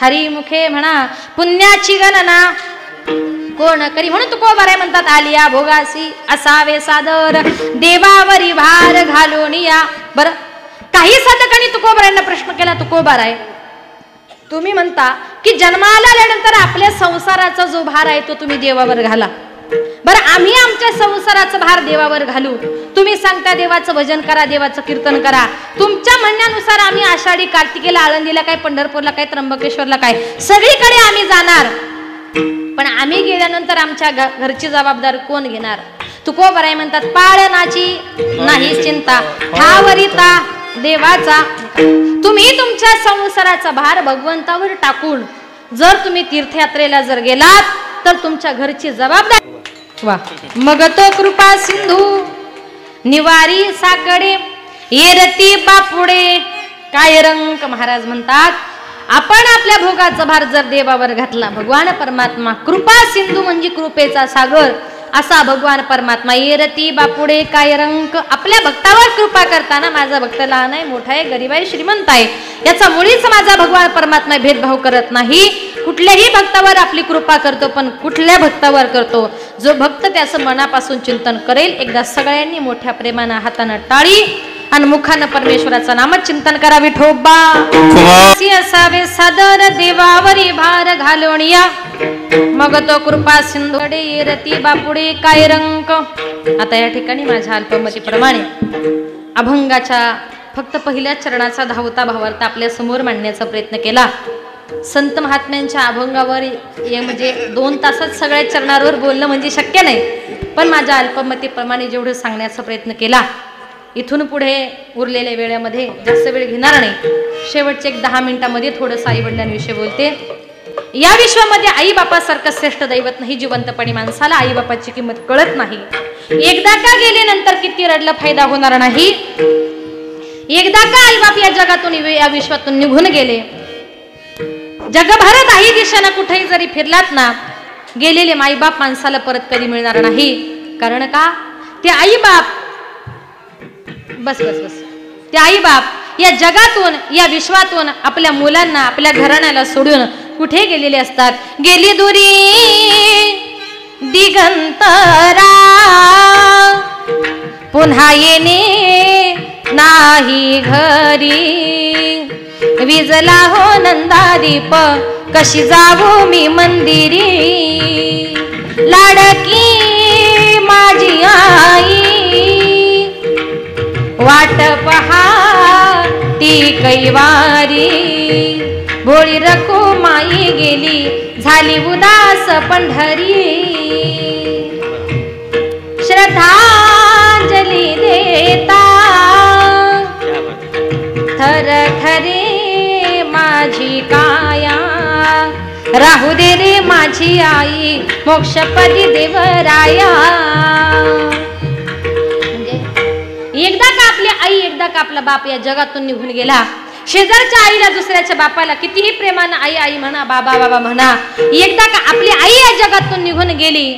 हरिमुखे म्हणा, पुण्याची गणना कोण करी. म्हणून तुकोबाराय म्हणतात, आलिया भोगासी असावे सादर, देवावरी भार घालून या. बरं काही साधकांनी तुकोबारायांना प्रश्न केला, तुकोबाराय तुम्ही म्हणता की जन्माला आल्यानंतर आपल्या संसाराचा जो भार आहे तो तुम्ही देवावर घाला. बरं आम्ही आमच्या संसाराचा भार देवावर घालू, तुम्ही सांगता देवाचं भजन करा, देवाचं कीर्तन करा. तुमच्या म्हणण्यानुसार आम्ही आषाढी कार्तिकेला, आळंदीला काय, पंढरपूरला काय, त्र्यंबकेश्वरला काय, सगळीकडे आम्ही जाणार. पण आम्ही गेल्यानंतर आमच्या घरची जबाबदारी कोण घेणार? तुकोबाराय म्हणतात, पाळनाची नाही चिंता, ठावरिता देवाचा. तुम्ही तुमच्या संसाराचा भार भगवंतावर टाकून जर तुम्ही तीर्थयात्रेला जर गेलात तर तुमच्या घरची जबाबदारी. वा मग तो कृपा सिंधू निवारी साकडे येरती बापुडे काय रंक. महाराज म्हणतात, आपण आपल्या भोगाचा भार जर देवावर घातला, भगवान परमात्मा कृपा सिंधू म्हणजे कृपेचा सागर असा भगवान परमात्मा येरती बापुडे काय रंक. आपल्या भक्तावर कृपा करताना, माझा भक्त लहान आहे, मोठा आहे, गरीब आहे, श्रीमंत आहे, याचा मुळीच माझा भगवान परमात्मा भेदभाव करत नाही. कुठल्याही भक्तावर आपली कृपा करतो, पण कुठल्या भक्तावर करतो? जो भक्त त्याचं मनापासून चिंतन करेल. एकदा सगळ्यांनी मोठ्या प्रेमानं हातानं टाळी आणि मुखानं परमेश्वराचं नामचिंतन करा. विठोबा असावे सादर, देवावरी भार घालून या, मग तो कृपा सिंधुडे येरती बापुडे काय रंक. आता या ठिकाणी माझ्या अल्पमतीप्रमाणे अभंगाच्या फक्त पहिल्या चरणाचा धावता भावार्थ आपल्या समोर मांडण्याचा प्रयत्न केला. संत महात्म्यांच्या अभंगावर म्हणजे 2 तासात सगळ्या चरणावर बोलणं म्हणजे शक्य नाही, पण माझ्या अल्पमतीप्रमाणे जेवढं सांगण्याचा प्रयत्न केला. इथून पुढे उरलेल्या वेळेमध्ये जास्त वेळ घेणार नाही. शेवटचे 10 मिनिटांमध्ये थोडंसं आई वडिलांविषयी बोलते. या विश्वामध्ये आई बापासारखं श्रेष्ठ दैवत नाही. जिवंतपणी माणसाला आई बापाची किंमत कळत नाही. एकदा का गेले नंतर किती रडलं फायदा होणार नाही. एकदा का आई बाप या जगातून या विश्वातून निघून गेले, जगभरात आई दिशेनं कुठेही जरी फिरलात ना, गेलेले आई बाप माणसाला परत कधी मिळणार नाही. कारण का? ते आई बाप बस बस बस. ते आई बाप या जगातून या विश्वातून आपल्या मुलांना आपल्या घराण्याला सोडून कुठे गेलेले असतात. गेली दुरी दिगंतरा पुन्हा येणे नाही घरी. विजला हो नंदादीप कशी जाऊ मी मंदिरी. लाडकी माझी आई वाट पहा ती कैवारी. भोळी रखुमाई गेली झाली उदास पंढरी. श्रद्धांजली देता थर ठरे माझी काया. राहू दे रे माझी आई मोक्षपदी देवराया. एकदा का आपली आई एकदा का आपला बाप या जगातून निघून गेला. शेजारच्या आईला दुसऱ्याच्या बापाला कितीही प्रेमानं आई आई म्हणा बाबा बाबा म्हणा. एकदा का आपली आई या जगातून निघून गेली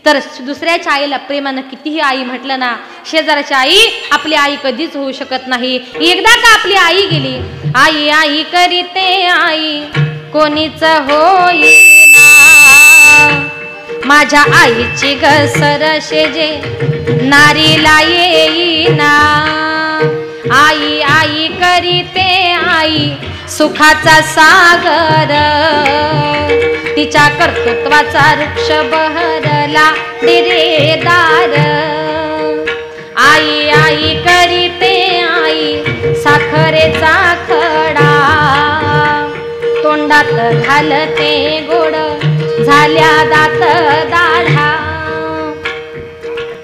तर दुसऱ्याच्या आईला प्रेमानं कितीही आई म्हटलं ना शेजारची आई आपली आई कधीच होऊ शकत नाही. एकदा का आपली आई गेली आई आई करीते आई कोणीच होईना. माझ्या आईची घसर शेजे नारीला येईना. आई आई करीते आई सुखाचा सागर. तिच्या कर्तृत्वाचा वृक्ष बहरला डेरेदार. आई आई करीते आई साखरेचा खडा. तोंडात घालते गोड झाल्या दात दाढा.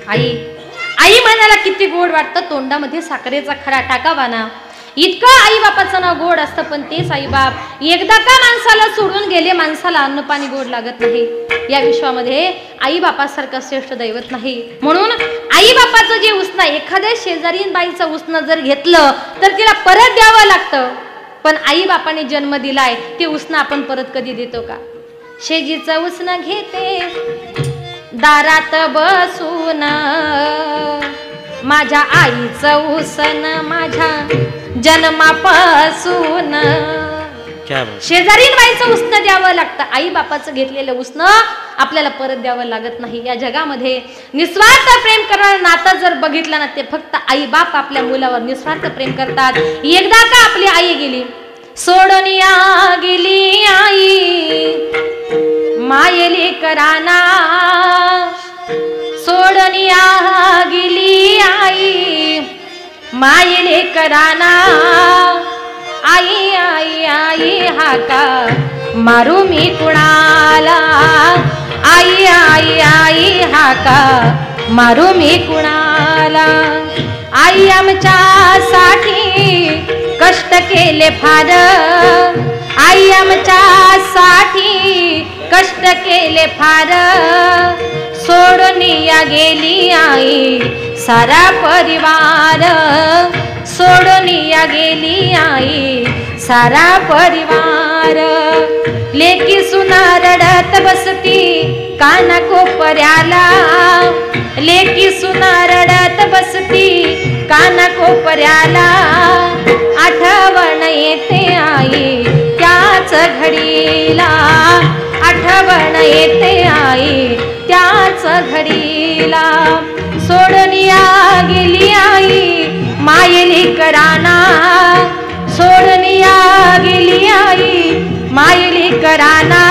आई आई म्हणायला किती गोड वाटतं. तोंडामध्ये साखरेचा खडा टाकावा ना. इतकं आई बापाचं नाव गोड असतं. पण तेच आई बाप एकदा का माणसाला सोडून गेले माणसाला अन्न पाणी गोड लागत नाही. या विश्वामध्ये आई बापासारखं श्रेष्ठ दैवत नाही. म्हणून आई बापाचं जे उसनं एखाद्या शेजारीन बाईचं उसनं जर घेतलं तर तिला परत द्यावं लागतं. पण आई बापाने जन्म दिलाय ते उसनं आपण परत कधी देतो का. शेजीचं उसनं घेते दारात बसून. माझ्या आईचं उसन माझ्या जन्मापासून. शेजारीन बाईचं उसनं द्यावं लागतं. आई बापाचं घेतलेलं उसनं आपल्याला परत द्यावं लागत नाही. या जगामध्ये निस्वार्थ प्रेम करणारं नातं जर बघितलं ना ते फक्त आई बाप आपल्या मुलावर निस्वार्थ प्रेम करतात. एकदा का आपली आई गेली सोडून या गेली आई मायले कराना. सोडून या गेली आई मायले कराना. आई आई आई हाका मारू मी कुणाला. आई आई आई हाका मारू मी कुणाला. आई आमच्यासाठी कष्ट केले फार. आई आमच्यासाठी कष्ट केले फार. सोडून या गेली आई सारा परिवार. सोडून या गेली आई सारा परिवार. लेकी सुना रडत बसती काना कोपऱ्याला. लेकी सुना रडत बसती काना कोपऱ्याला. आठवण येते आई त्याच घडीला. आठवण येते आई त्याच घडीला. सोडून या गेली आई मायली कराना. सोडून या गेली आई मायली कराना.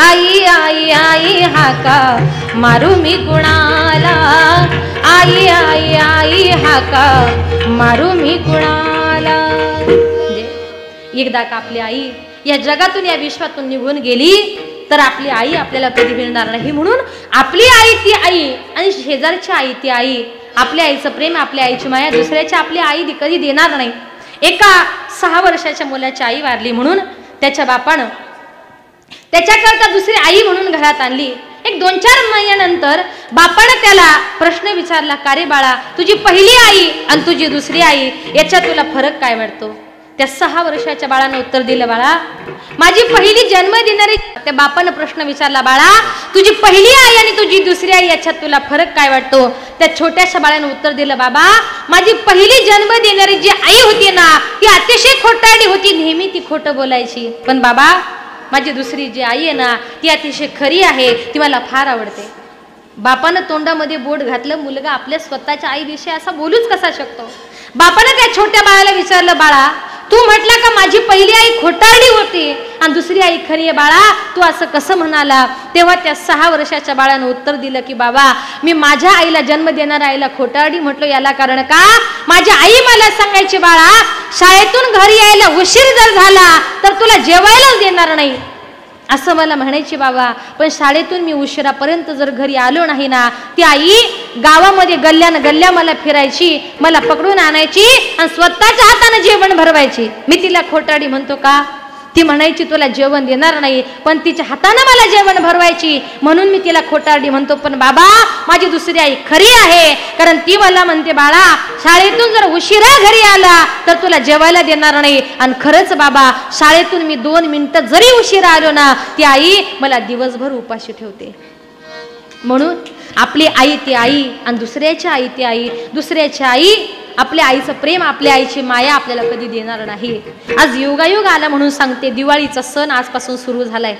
आई आई आई हाका मारू मी कुणाला. आई आई आई हाका मारू मी कुणाला. एकदा का आपली आई या जगातून या विश्वातून निघून गेली तर आपली आई आपल्याला कधी मिळणार नाही. म्हणून आपली आई ती आई आणि शेजारची आई ती आई. आपल्या आईचं प्रेम आपल्या आईची माया दुसऱ्याची आपली आई कधी देणार नाही. एका 6 वर्षाच्या मुलाची आई वारली म्हणून त्याच्या बापानं त्याच्याकरता दुसरी आई म्हणून घरात आणली. एक 2-4 महिन्यानंतर बापानं त्याला प्रश्न विचारला, का रे बाळा तुझी पहिली आई आणि तुझी दुसरी आई याच्यात तुला फरक काय वाटतो. त्या 6 वर्षाच्या बाळानं उत्तर दिलं, बाळा माझी पहिली जन्म देणारी. त्या बापानं प्रश्न विचारला, बाळा तुझी पहिली आई आणि तुझी दुसरी आई याच्यात तुला फरक काय वाटतो? त्या छोट्याशा बाळानं उत्तर दिलं, बाबा माझी पहिली जन्म देणारी जी आई होती ना ती अतिशय खोटारडी होती, नेहमी ती खोटं बोलायची. पण बाबा माझी दुसरी जी आई आहे ना ती अतिशय खरी आहे, ती मला फार आवडते. बापानं तोंडामध्ये बोट घातलं. मुलगा आपल्या स्वतःच्या आईविषयी असा बोलूच कसा शकतो? बापानं त्या छोट्या बाळाला विचारलं, बाळा तू म्हटला का माझी पहिली आई खोटारडी होती आणि दुसरी आई खरी आहे, बाळा तू असं कसं म्हणाला? तेव्हा त्या 6 वर्षाच्या बाळानं उत्तर दिलं की बाबा मी माझ्या आईला जन्म देणाऱ्या आईला खोटारडी म्हटलो याला कारण का माझी आई मला सांगायची, बाळा शाळेतून घरी यायला उशीर जर झाला तर तुला जेवायलाच देणार नाही असं मला म्हणायची बाबा. पण शाळेतून मी उशिरापर्यंत जर घरी आलो नाही ना ती आई गावामध्ये गल्ल्या मला फिरायची, मला पकडून आणायची आणि स्वतःच्या हाताने जेवण भरवायची. मी तिला खोटारडी म्हणतो का? ती म्हणायची तुला जेवण देणार नाही पण तिच्या हाताने मला जेवण भरवायची म्हणून मी तिला खोटारडी म्हणतो. पण बाबा माझी दुसरी आई खरी आहे, कारण ती मला म्हणते, बाळा शाळेतून जर उशिरा घरी आला तर तुला जेवायला देणार नाही. आणि खरंच बाबा शाळेतून मी 2 मिनिटं जरी उशिरा आलो ना ती आई मला दिवसभर उपाशी ठेवते. म्हणून आपली आई ती आई आणि दुसऱ्याची आई ती आई. दुसऱ्याची आई आपल्या आईचं प्रेम, आपल्या आईची माया आपल्याला कधी देणार नाही. आज योगायोग आला म्हणून सांगते, दिवाळीचा सण आजपासून सुरू झालाय.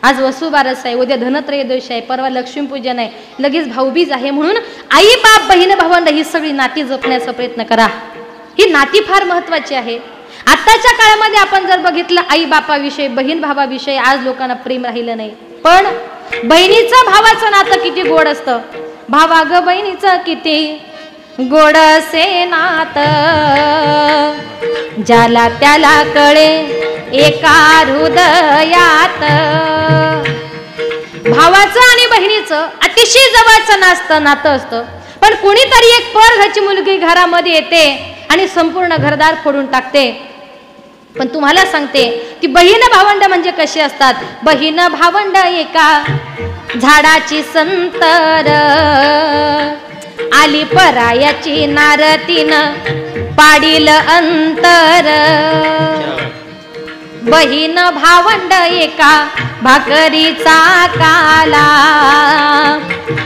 आज वसुबारस आहे, उद्या धनत्रयोदशी आहे, परवा लक्ष्मीपूजन आहे, लगेच भाऊबीज आहे. म्हणून आई बाप बहीण भावंड ही सगळी नाती जपण्याचा प्रयत्न करा. ही नाती फार महत्वाची आहे. आताच्या काळामध्ये आपण जर बघितलं आई बापाविषयी बहीण भावाविषयी आज लोकांना प्रेम राहिलं नाही. पण बहिणीचं भावाचं नातं किती गोड असतं. भावा ग बहिणीचं किती गोड से नात ज्याला त्याला कळे एका हृदयात. भावाचं आणि बहिणीचं अतिशय जवळचं नातं असतं. पण कुणीतरी एक परघरची मुलगी घरामध्ये येते आणि संपूर्ण घरदार फोडून टाकते. पण तुम्हाला सांगते ती बहीण भावंड म्हणजे कशी असतात. बहीण भावंड एका झाडाची संतर आली परायाची नारतीन पाडील अंतर. बहीण भावंड एका भाकरीचा काला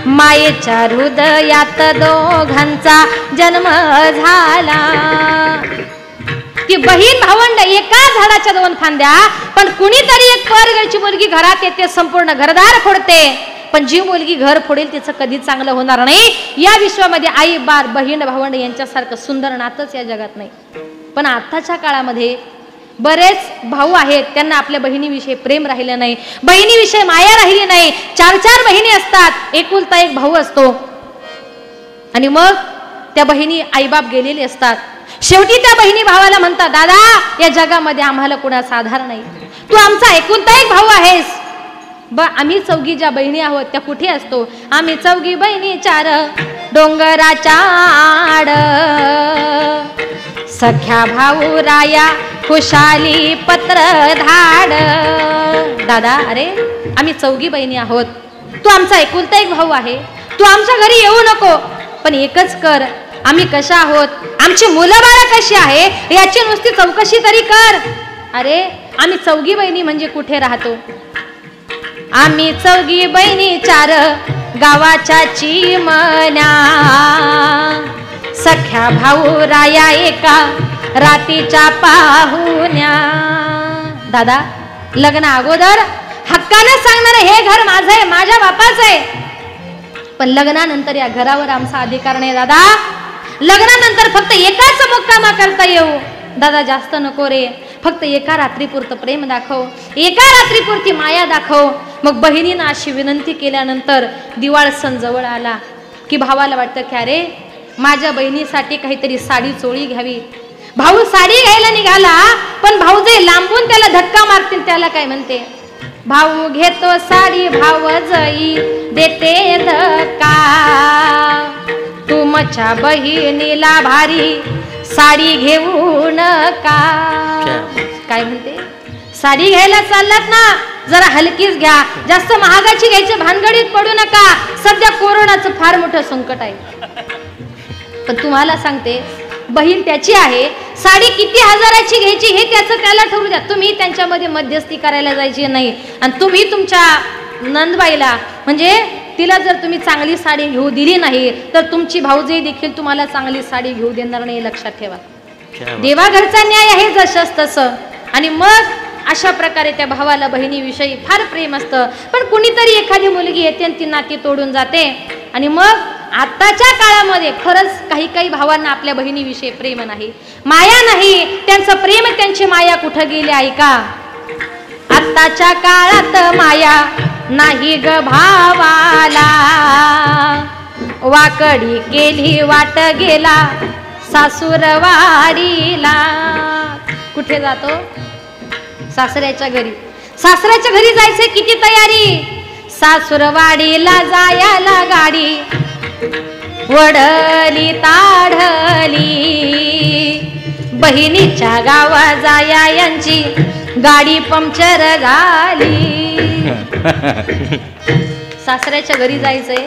मायेच्या हृदयात दोघांचा जन्म झाला. ती बहीण भावंड एका झाडाच्या 2 फांद्या. पण कुणीतरी एक परघरची मुलगी घरात येते, संपूर्ण घरदार फोडते. पण जी मुलगी घर फोडेल तिचं कधी चांगलं होणार नाही. या विश्वामध्ये आई बाप बहीण भावंड यांच्यासारखं सुंदर नातंच या जगात नाही. पण आताच्या काळामध्ये बरेच भाऊ आहेत त्यांना आपल्या बहिणीविषयी प्रेम राहिलं नाही, बहिणीविषयी माया राहिली नाही. 4-4 बहिणी असतात, एकुलता एक भाऊ असतो आणि मग त्या बहिणी आईबाप गेलेले असतात. शेवटी त्या बहिणी भावाला म्हणतात, दादा या जगामध्ये आम्हाला कोणाचा आधार नाही, तू आमचा एकुलता एक भाऊ आहेस. आम्ही 4 ज्या बहिणी आहोत त्या कुठे असतो? आम्ही 4 बहिणी 4 डोंगराच्या आड सख्या भाऊ राया खुशाली पत्र धाड. दादा अरे आम्ही 4 बहिणी आहोत, तू आमचा एकुलता एक भाऊ आहे, तू आमच्या घरी येऊ नको. पण एकच कर, आम्ही कशा आहोत, आमची मुलं बाळं कशी आहे याची नुसती चौकशी तरी कर. अरे आम्ही 4 बहिणी म्हणजे कुठे राहतो? आम्ही 4 बहिणी 4 गावाच्या चिमण्या सख्या भाऊ राया एका रातीच्या पाहुण्या. दादा लग्न अगोदर हक्काने सांगणार हे घर माझं आहे, माझ्या बापाचं आहे. पण लग्नानंतर या घरावर आमचा अधिकार नाही दादा. लग्नानंतर फक्त एकाच मुक्कामा करता येऊ. दादा जास्त नको रे, फक्त एका रात्रीपुरतं प्रेम दाखव, एका रात्रीपुरती माया दाखव. मग बहिणीनं अशी विनंती केल्यानंतर दिवाळ सण जवळ आला की भावाला वाटतं की अरे माझ्या बहिणीसाठी काहीतरी साडी चोळी घ्यावी. भाऊ साडी घ्यायला निघाला पण भाऊ जे लांबून त्याला धक्का मारतील त्याला काय म्हणते, भाऊ घेतो साडी भाव जाई देते धक्का, तुमच्या बहिणीला भारी साडी घेऊ नका. काय म्हणते, साडी घ्यायला चाललात ना जरा हलकीच घ्या, जास्त महागाची घ्यायची भानगडीत पडू नका, सध्या कोरोनाचं फार मोठं संकट आहे. पण तुम्हाला सांगते बहीण त्याची आहे, साडी किती हजाराची घ्यायची हे त्याला ठरवू द्या, तुम्ही त्यांच्यामध्ये मध्यस्थी करायला जायची नाही. आणि तुम्ही तुमच्या नंदबाईला म्हणजे तिला जर तुम्ही चांगली साडी घेऊ दिली नाही तर तुमची भाऊजाई देखील तुम्हाला चांगली साडी घेऊ देणार नाही, लक्षात ठेवा. देवाघरचा न्याय आहे जसंच तसं. आणि मग अशा प्रकारे त्या भावाला बहिणीविषयी फार प्रेम असतं. पण कुणीतरी एखादी मुलगी येते आणि ती नाती तोडून जाते. आणि मग आताच्या काळामध्ये खरंच काही काही भावांना आपल्या बहिणीविषयी प्रेम नाही, माया नाही. त्यांचं प्रेम, त्यांची माया कुठं गेली आहे का? आताच्या काळात माया नाही ग भावाला, वाकडी केली वाट गेला सासूरवाडीला. कुठे जातो? सासऱ्याच्या घरी. सासऱ्याच्या घरी जायचे किती तयारी, सासूरवाडीला जायला गाडी वडली ताढली, बहिणीच्या गावा जाया यांची गाडी पंक्चर झाली. सासऱ्याच्या घरी जायचंय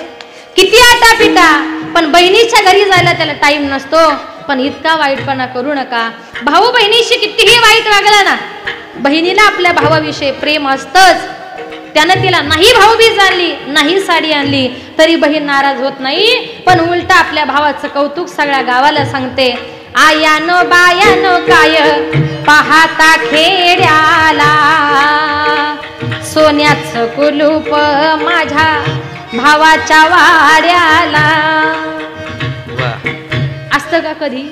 किती आटापिटा, पण बहिणीच्या घरी जायला त्याला टाइम नसतो. पण इतका वाईटपणा करू नका. भाऊ बहिणीशी कितीही वाईट वागला ना, बहिणीला आपल्या भावाविषयी प्रेम असतंच. त्यानं तिला नाही भाऊबीज आणली, नाही साडी आणली तरी बहीण नाराज होत नाही, पण उलट आपल्या भावाचं कौतुक सगळ्या गावाला सांगते. आयानो बायानो काय पाहता खेड्याला, सोन्याचं कुलूप माझ्या भावाच्या वाड्याला. असतं का कधी?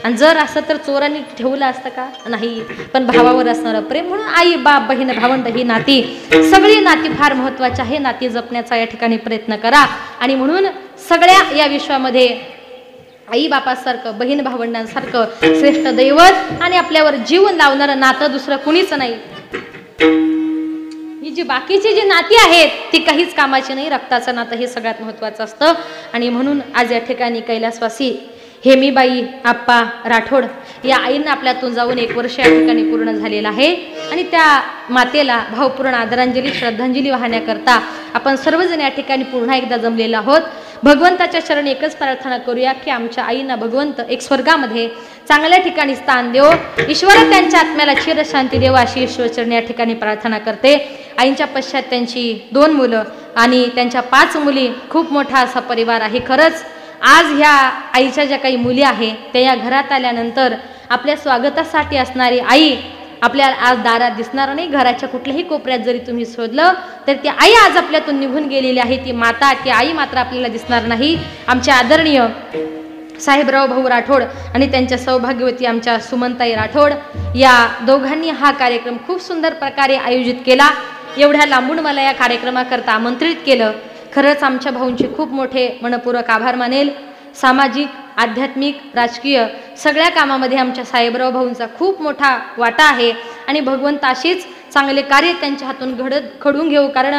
आणि जर असं तर चोरांनी ठेवलं असतं का? नाही. पण भावावर असणारं प्रेम, म्हणून आई बाप बहीण भावंड ही नाती, सगळी नाती फार महत्वाची आहे. नाती जपण्याचा या ठिकाणी प्रयत्न करा. आणि म्हणून सगळ्या या विश्वामध्ये आई बापासारखं, बहीण भावंडांसारखं श्रेष्ठ दैवत आणि आपल्यावर जीवन लावणारं नातं दुसरं कुणीच नाही. ही जी बाकीची जी नाती आहेत ती काहीच कामाची नाही. रक्ताचं नातं हे सगळ्यात महत्वाचं असतं. आणि म्हणून आज या ठिकाणी कैलासवासी हेमीबाई आप्पा राठोड या आईंना आपल्यातून जाऊन 1 वर्ष या ठिकाणी पूर्ण झालेलं आहे. आणि त्या मातेला भावपूर्ण आदरांजली श्रद्धांजली वाहण्याकरता आपण सर्वजण या ठिकाणी पुन्हा एकदा जमलेलो आहोत. भगवंताच्या चरणी एकच प्रार्थना करूया की आमच्या आईंना भगवंत एक स्वर्गामध्ये चांगल्या ठिकाणी स्थान देव, ईश्वर त्यांच्या आत्म्याला चिरशांती देव, अशी ईश्वरचरणी या ठिकाणी प्रार्थना करते. आईंच्या पश्चात त्यांची 2 मुलं आणि त्यांच्या 5 मुली, खूप मोठा असा परिवार आहे. खरंच आज ह्या आईच्या ज्या काही मुली आहेत त्या या घरात आल्यानंतर आपल्या स्वागतासाठी असणारी आई आपल्याला आज दारात दिसणार नाही. घराच्या कुठल्याही कोपऱ्यात जरी तुम्ही शोधलं तर ती आई आज आपल्यातून निघून गेलेली आहे. ती माता, ती आई मात्र आपल्याला दिसणार नाही. आमचे आदरणीय साहेबराव भाऊ राठोड आणि त्यांच्या सौभाग्यवती आमच्या सुमनताई राठोड या दोघांनी हा कार्यक्रम खूप सुंदर प्रकारे आयोजित केला. एवढ्या लांबून मला या कार्यक्रमाकरता आमंत्रित केलं. खरंच आमच्या भाऊंचे खूप मोठे मनपूर्वक आभार मानेल. सामाजिक, आध्यात्मिक, राजकीय सगळ्या कामामध्ये आमच्या साहेबराव भाऊंचा खूप मोठा वाटा आहे. आणि भगवंत अशीच चांगले कार्य त्यांच्या हातून घडून घेऊ. कारण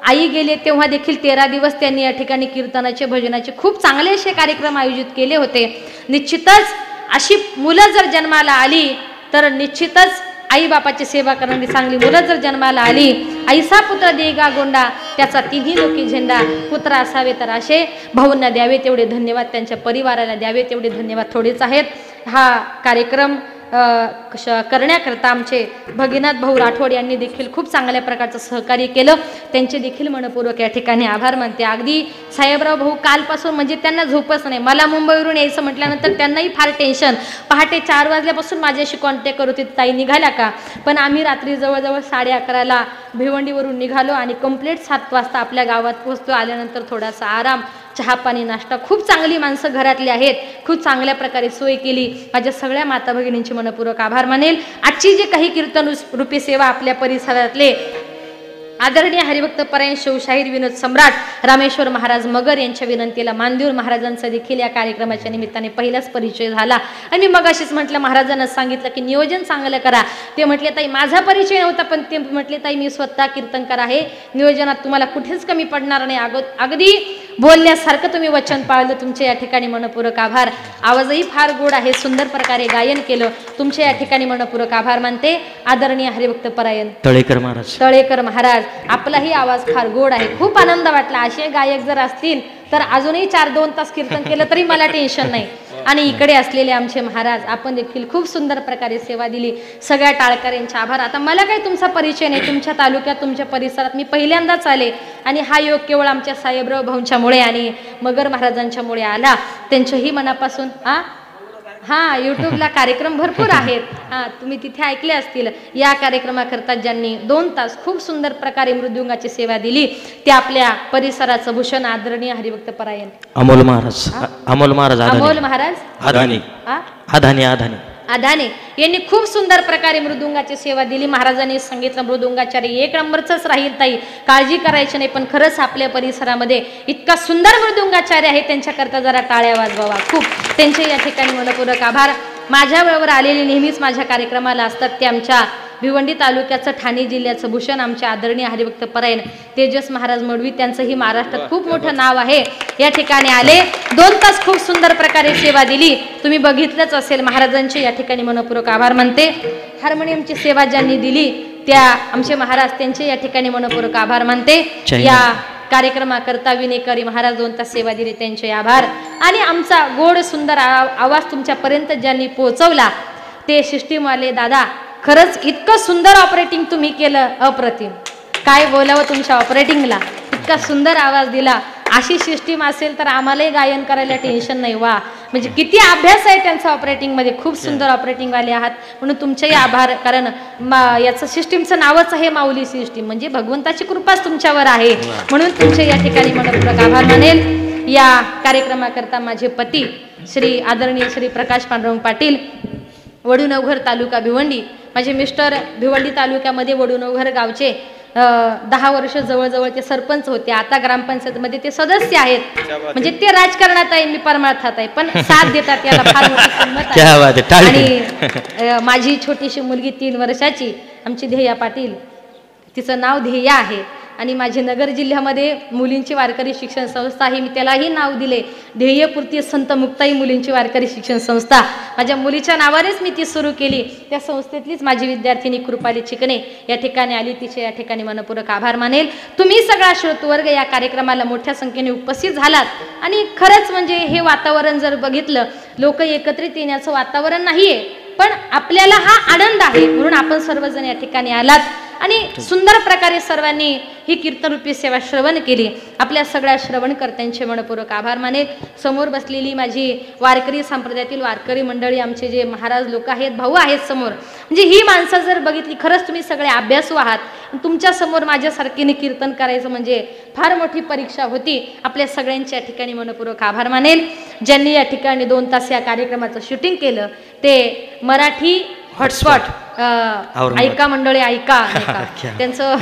आई गेले तेव्हा देखील 13 दिवस त्यांनी या ठिकाणी कीर्तनाचे, भजनाचे खूप चांगले असे कार्यक्रम आयोजित केले होते. निश्चितच अशी मुलं जर जन्माला आली तर निश्चितच आई बापाची सेवा करणारी चांगली मुलं जर जन्माला आली, आईसा पुत्र देगा गोंडा, त्याचा तिन्ही लोकी झेंडा, पुत्र असावे तर असे भाऊंना द्यावे तेवढे धन्यवाद, त्यांच्या परिवाराला द्यावे तेवढे धन्यवाद थोडेच आहेत. हा कार्यक्रम करण्याकरता आमचे भगीनाथ भाऊ राठोड यांनी देखील खूप चांगल्या प्रकारचं सहकार्य केलं. त्यांचे देखील मनपूर्वक या ठिकाणी आभार मानते. अगदी साहेबराव भाऊ कालपासून म्हणजे त्यांना झोपच नाही. मला मुंबईवरून यायचं म्हटल्यानंतर त्यांनाही फार टेन्शन. पहाटे 4 वाजल्यापासून माझ्याशी कॉन्टॅक्ट करत होते, ताई निघाल्या का? पण आम्ही रात्री जवळजवळ 11:30ला भिवंडीवरून निघालो आणि कंप्लीट 7 वाजता आपल्या गावात पोहोचलो. आल्यानंतर थोडासा आराम, चहा पाणी, नाश्ता. खूप चांगली माणसं घरातली आहेत, खूप चांगल्या प्रकारे सोय केली. माझ्या सगळ्या माता भगिनींचे मनपूर्वक आभार मानेल. आजची जी काही कीर्तन रूपी सेवा आपल्या परिसरातले आदरणीय हरिभक्त परायण शिवशाहीर विनोद सम्राट रामेश्वर महाराज मगर यांच्या विनंतीला मान देऊन महाराजांचा देखील या कार्यक्रमाच्या निमित्ताने पहिलाच परिचय झाला. आणि मग अशीच म्हटलं, महाराजांना सांगितलं की नियोजन चांगलं करा. ते म्हटले ताई माझा परिचय नव्हता, पण ते म्हटले ताई मी स्वतः कीर्तनकार आहे, नियोजनात तुम्हाला कुठेच कमी पडणार नाही. अगदी बोलण्यासारखं तुम्ही वचन पाळलं. तुमचे या ठिकाणी मनपूर्वक आभार. आवाजही फार गोड आहे, सुंदर प्रकारे गायन केलं. तुमचे या ठिकाणी मनपूर्वक आभार मानते. आदरणीय हरिभक्त परायण तळेकर महाराज, आपलाही आवाज फार गोड आहे. खूप आनंद वाटला. असे गायक जर असतील तर अजूनही 4-2 तास कीर्तन केलं तरी मला टेन्शन नाही. आणि इकडे असलेले आमचे महाराज, आपण देखील खूप सुंदर प्रकारे सेवा दिली. सगळ्या टाळकऱ्यांचे आभार. आता मला काही तुमचा परिचय नाही, तुमच्या तालुक्यात तुमच्या परिसरात मी पहिल्यांदाच आले आणि हा योग केवळ आमच्या साहेबराव भाऊंच्यामुळे आणि मगर महाराजांच्यामुळे आला. त्यांच्याही मनापासून हां यूट्यूबला कार्यक्रम भरपूर आहेत. हां तुम्ही तिथे ऐकले असतील. या कार्यक्रमाकरता ज्यांनी 2 तास खूप सुंदर प्रकारे मृदुंगाची सेवा दिली ते आपल्या परिसराचं भूषण आदरणीय हरिभक्त परायण अमोल महाराज अमोल महाराज आधाने यांनी खूप सुंदर प्रकारे मृदुंगाची सेवा दिली. महाराजांनी सांगितलं मृदुंगाचार्य 1 नंबरच राहील ताई, काळजी करायची नाही. पण खरंच आपल्या परिसरामध्ये इतका सुंदर मृदुंगाचार्य आहे, त्यांच्याकरता जरा टाळ्या वाजवावा. खूप त्यांचे या ठिकाणी मनपूर्वक आभार. माझ्याबरोबर आलेले नेहमीच माझ्या कार्यक्रमाला असतात ते आमच्या भिवंडी तालुक्याचं ठाणे जिल्ह्याचं भूषण आमचे आदरणीय हरिभक्त परायण तेजस महाराज मडवी. त्यांचंही महाराष्ट्रात खूप मोठं नाव आहे. या ठिकाणी आले, 2 तास खूप सुंदर प्रकारे सेवा दिली. तुम्ही बघितलंच असेल. महाराजांचे या ठिकाणी मनपूर्वक आभार मानते. हार्मोनियमची सेवा ज्यांनी दिली त्या आमचे महाराज, त्यांचे या ठिकाणी मनपूर्वक आभार मानते. या कार्यक्रमाकरता विनेकरी महाराज 2 तास सेवा दिली, त्यांचे आभार. आणि आमचा गोड सुंदर आवाज तुमच्यापर्यंत ज्यांनी पोहोचवला ते सिस्टीमवाले दादा, खरंच इतकं सुंदर ऑपरेटिंग तुम्ही केलं, अप्रतिम. काय बोलावं तुमच्या ऑपरेटिंगला, इतका सुंदर आवाज दिला. अशी सिस्टीम असेल तर आम्हालाही गायन करायला टेन्शन नाही. वा, म्हणजे किती अभ्यास आहे त्यांचा ऑपरेटिंगमध्ये. खूप सुंदर ऑपरेटिंगवाले आहात, म्हणून तुमचेही आभार. कारण याचं सिस्टीमचं नावच आहे माऊली सिस्टीम, म्हणजे भगवंताची कृपाच तुमच्यावर आहे, म्हणून तुमचे या ठिकाणी मनपूर्वक आभार मानेल. या कार्यक्रमाकरता माझे पती श्री आदरणीय श्री प्रकाश पांडुरंग पाटील, वडूनवघर तालुका भिवंडी. माझे मिस्टर भिवंडी तालुक्यामध्ये वडूनवघर गावचे 10 वर्ष जवळजवळ ते सरपंच होते. आता ग्रामपंचायतमध्ये ते सदस्य आहेत. म्हणजे ते राजकारणात आहे, मी परमार्थात आहे, पण साथ देतात, याला फार मोठी किंमत आहे. आणि माझी छोटीशी मुलगी 3 वर्षाची आमची ध्येया पाटील, तिचं नाव ध्येया आहे. आणि माझी नगर जिल्ह्यामध्ये मुलींची वारकरी शिक्षण संस्था आहे, मी त्यालाही नाव दिले ध्येयपूर्ती संत मुक्ताई मुलींची वारकरी शिक्षण संस्था. माझ्या मुलीच्या नावानेच मी ती सुरू केली. त्या संस्थेतलीच माझी विद्यार्थिनी कृपाली चिकणे या ठिकाणी आली, तिचे या ठिकाणी मनपूर्वक आभार मानेल. तुम्ही सगळा श्रोतवर्ग या कार्यक्रमाला मोठ्या संख्येने उपस्थित झालात. आणि खरंच म्हणजे हे वातावरण जर बघितलं, लोक एकत्रित येण्याचं वातावरण नाहीये, पण आपल्याला हा आनंद आहे, म्हणून आपण सर्वजण या ठिकाणी आलात. आणि सुंदर प्रकारे सर्वांनी ही कीर्तनरूपी सेवा श्रवण केली. आपल्या सगळ्या श्रवणकर्त्यांचे मनपूर्वक आभार मानेल. समोर बसलेली माझी वारकरी संप्रदायातील वारकरी मंडळी, आमचे जे महाराज लोक आहेत, भाऊ आहेत समोर, म्हणजे ही माणसं जर बघितली, खरंच तुम्ही सगळे अभ्यासू आहात. तुमच्या समोर माझ्यासारखीने कीर्तन करायचं म्हणजे फार मोठी परीक्षा होती. आपल्या सगळ्यांच्या ठिकाणी मनपूर्वक आभार मानेल. ज्यांनी या ठिकाणी 2 तास या कार्यक्रमाचं शूटिंग केलं ते मराठी हॉटस्पॉट ऐका मंडळी ऐका, त्यांचं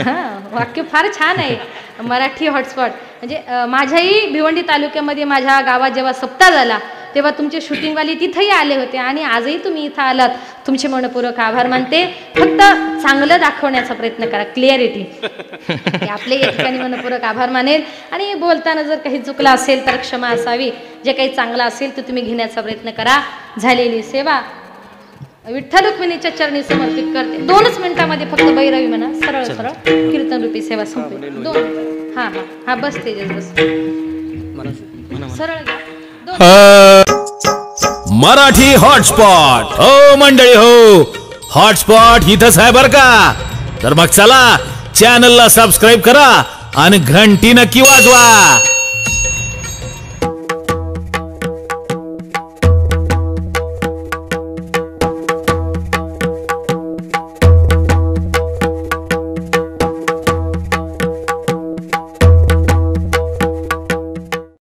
वाक्य फार छान आहे, मराठी हॉटस्पॉट. म्हणजे माझ्याही भिवंडी तालुक्यामध्ये माझ्या गावात जेव्हा सप्ताह झाला तेव्हा तुमचे शूटिंगवाले तिथंही आले होते आणि आजही तुम्ही इथं आलात. तुमचे मनपूर्वक आभार मानते. फक्त चांगलं दाखवण्याचा प्रयत्न करा, क्लिअरिटी. आपले या ठिकाणी मनपूर्वक आभार मानेल. आणि बोलताना जर काही चुकलं असेल तर क्षमा असावी. जे काही चांगलं असेल ते तुम्ही घेण्याचा प्रयत्न करा. झालेली सेवा विठ्ठल रुक्मिणीच्या चरणी समर्पित करते. 2च मिनिटामध्ये फक्त भैरवी म्हणा, सरळ सरळ कीर्तन रूपी सेवा संपली. 2 हा हा हा बस तेजस बस, सरळ मराठी हॉटस्पॉट. हो मंडळी, हो हॉटस्पॉट इथंच आहे बर का. तर मग चला, चॅनलला सबस्क्राईब करा आणि घंटी नक्की वाजवा.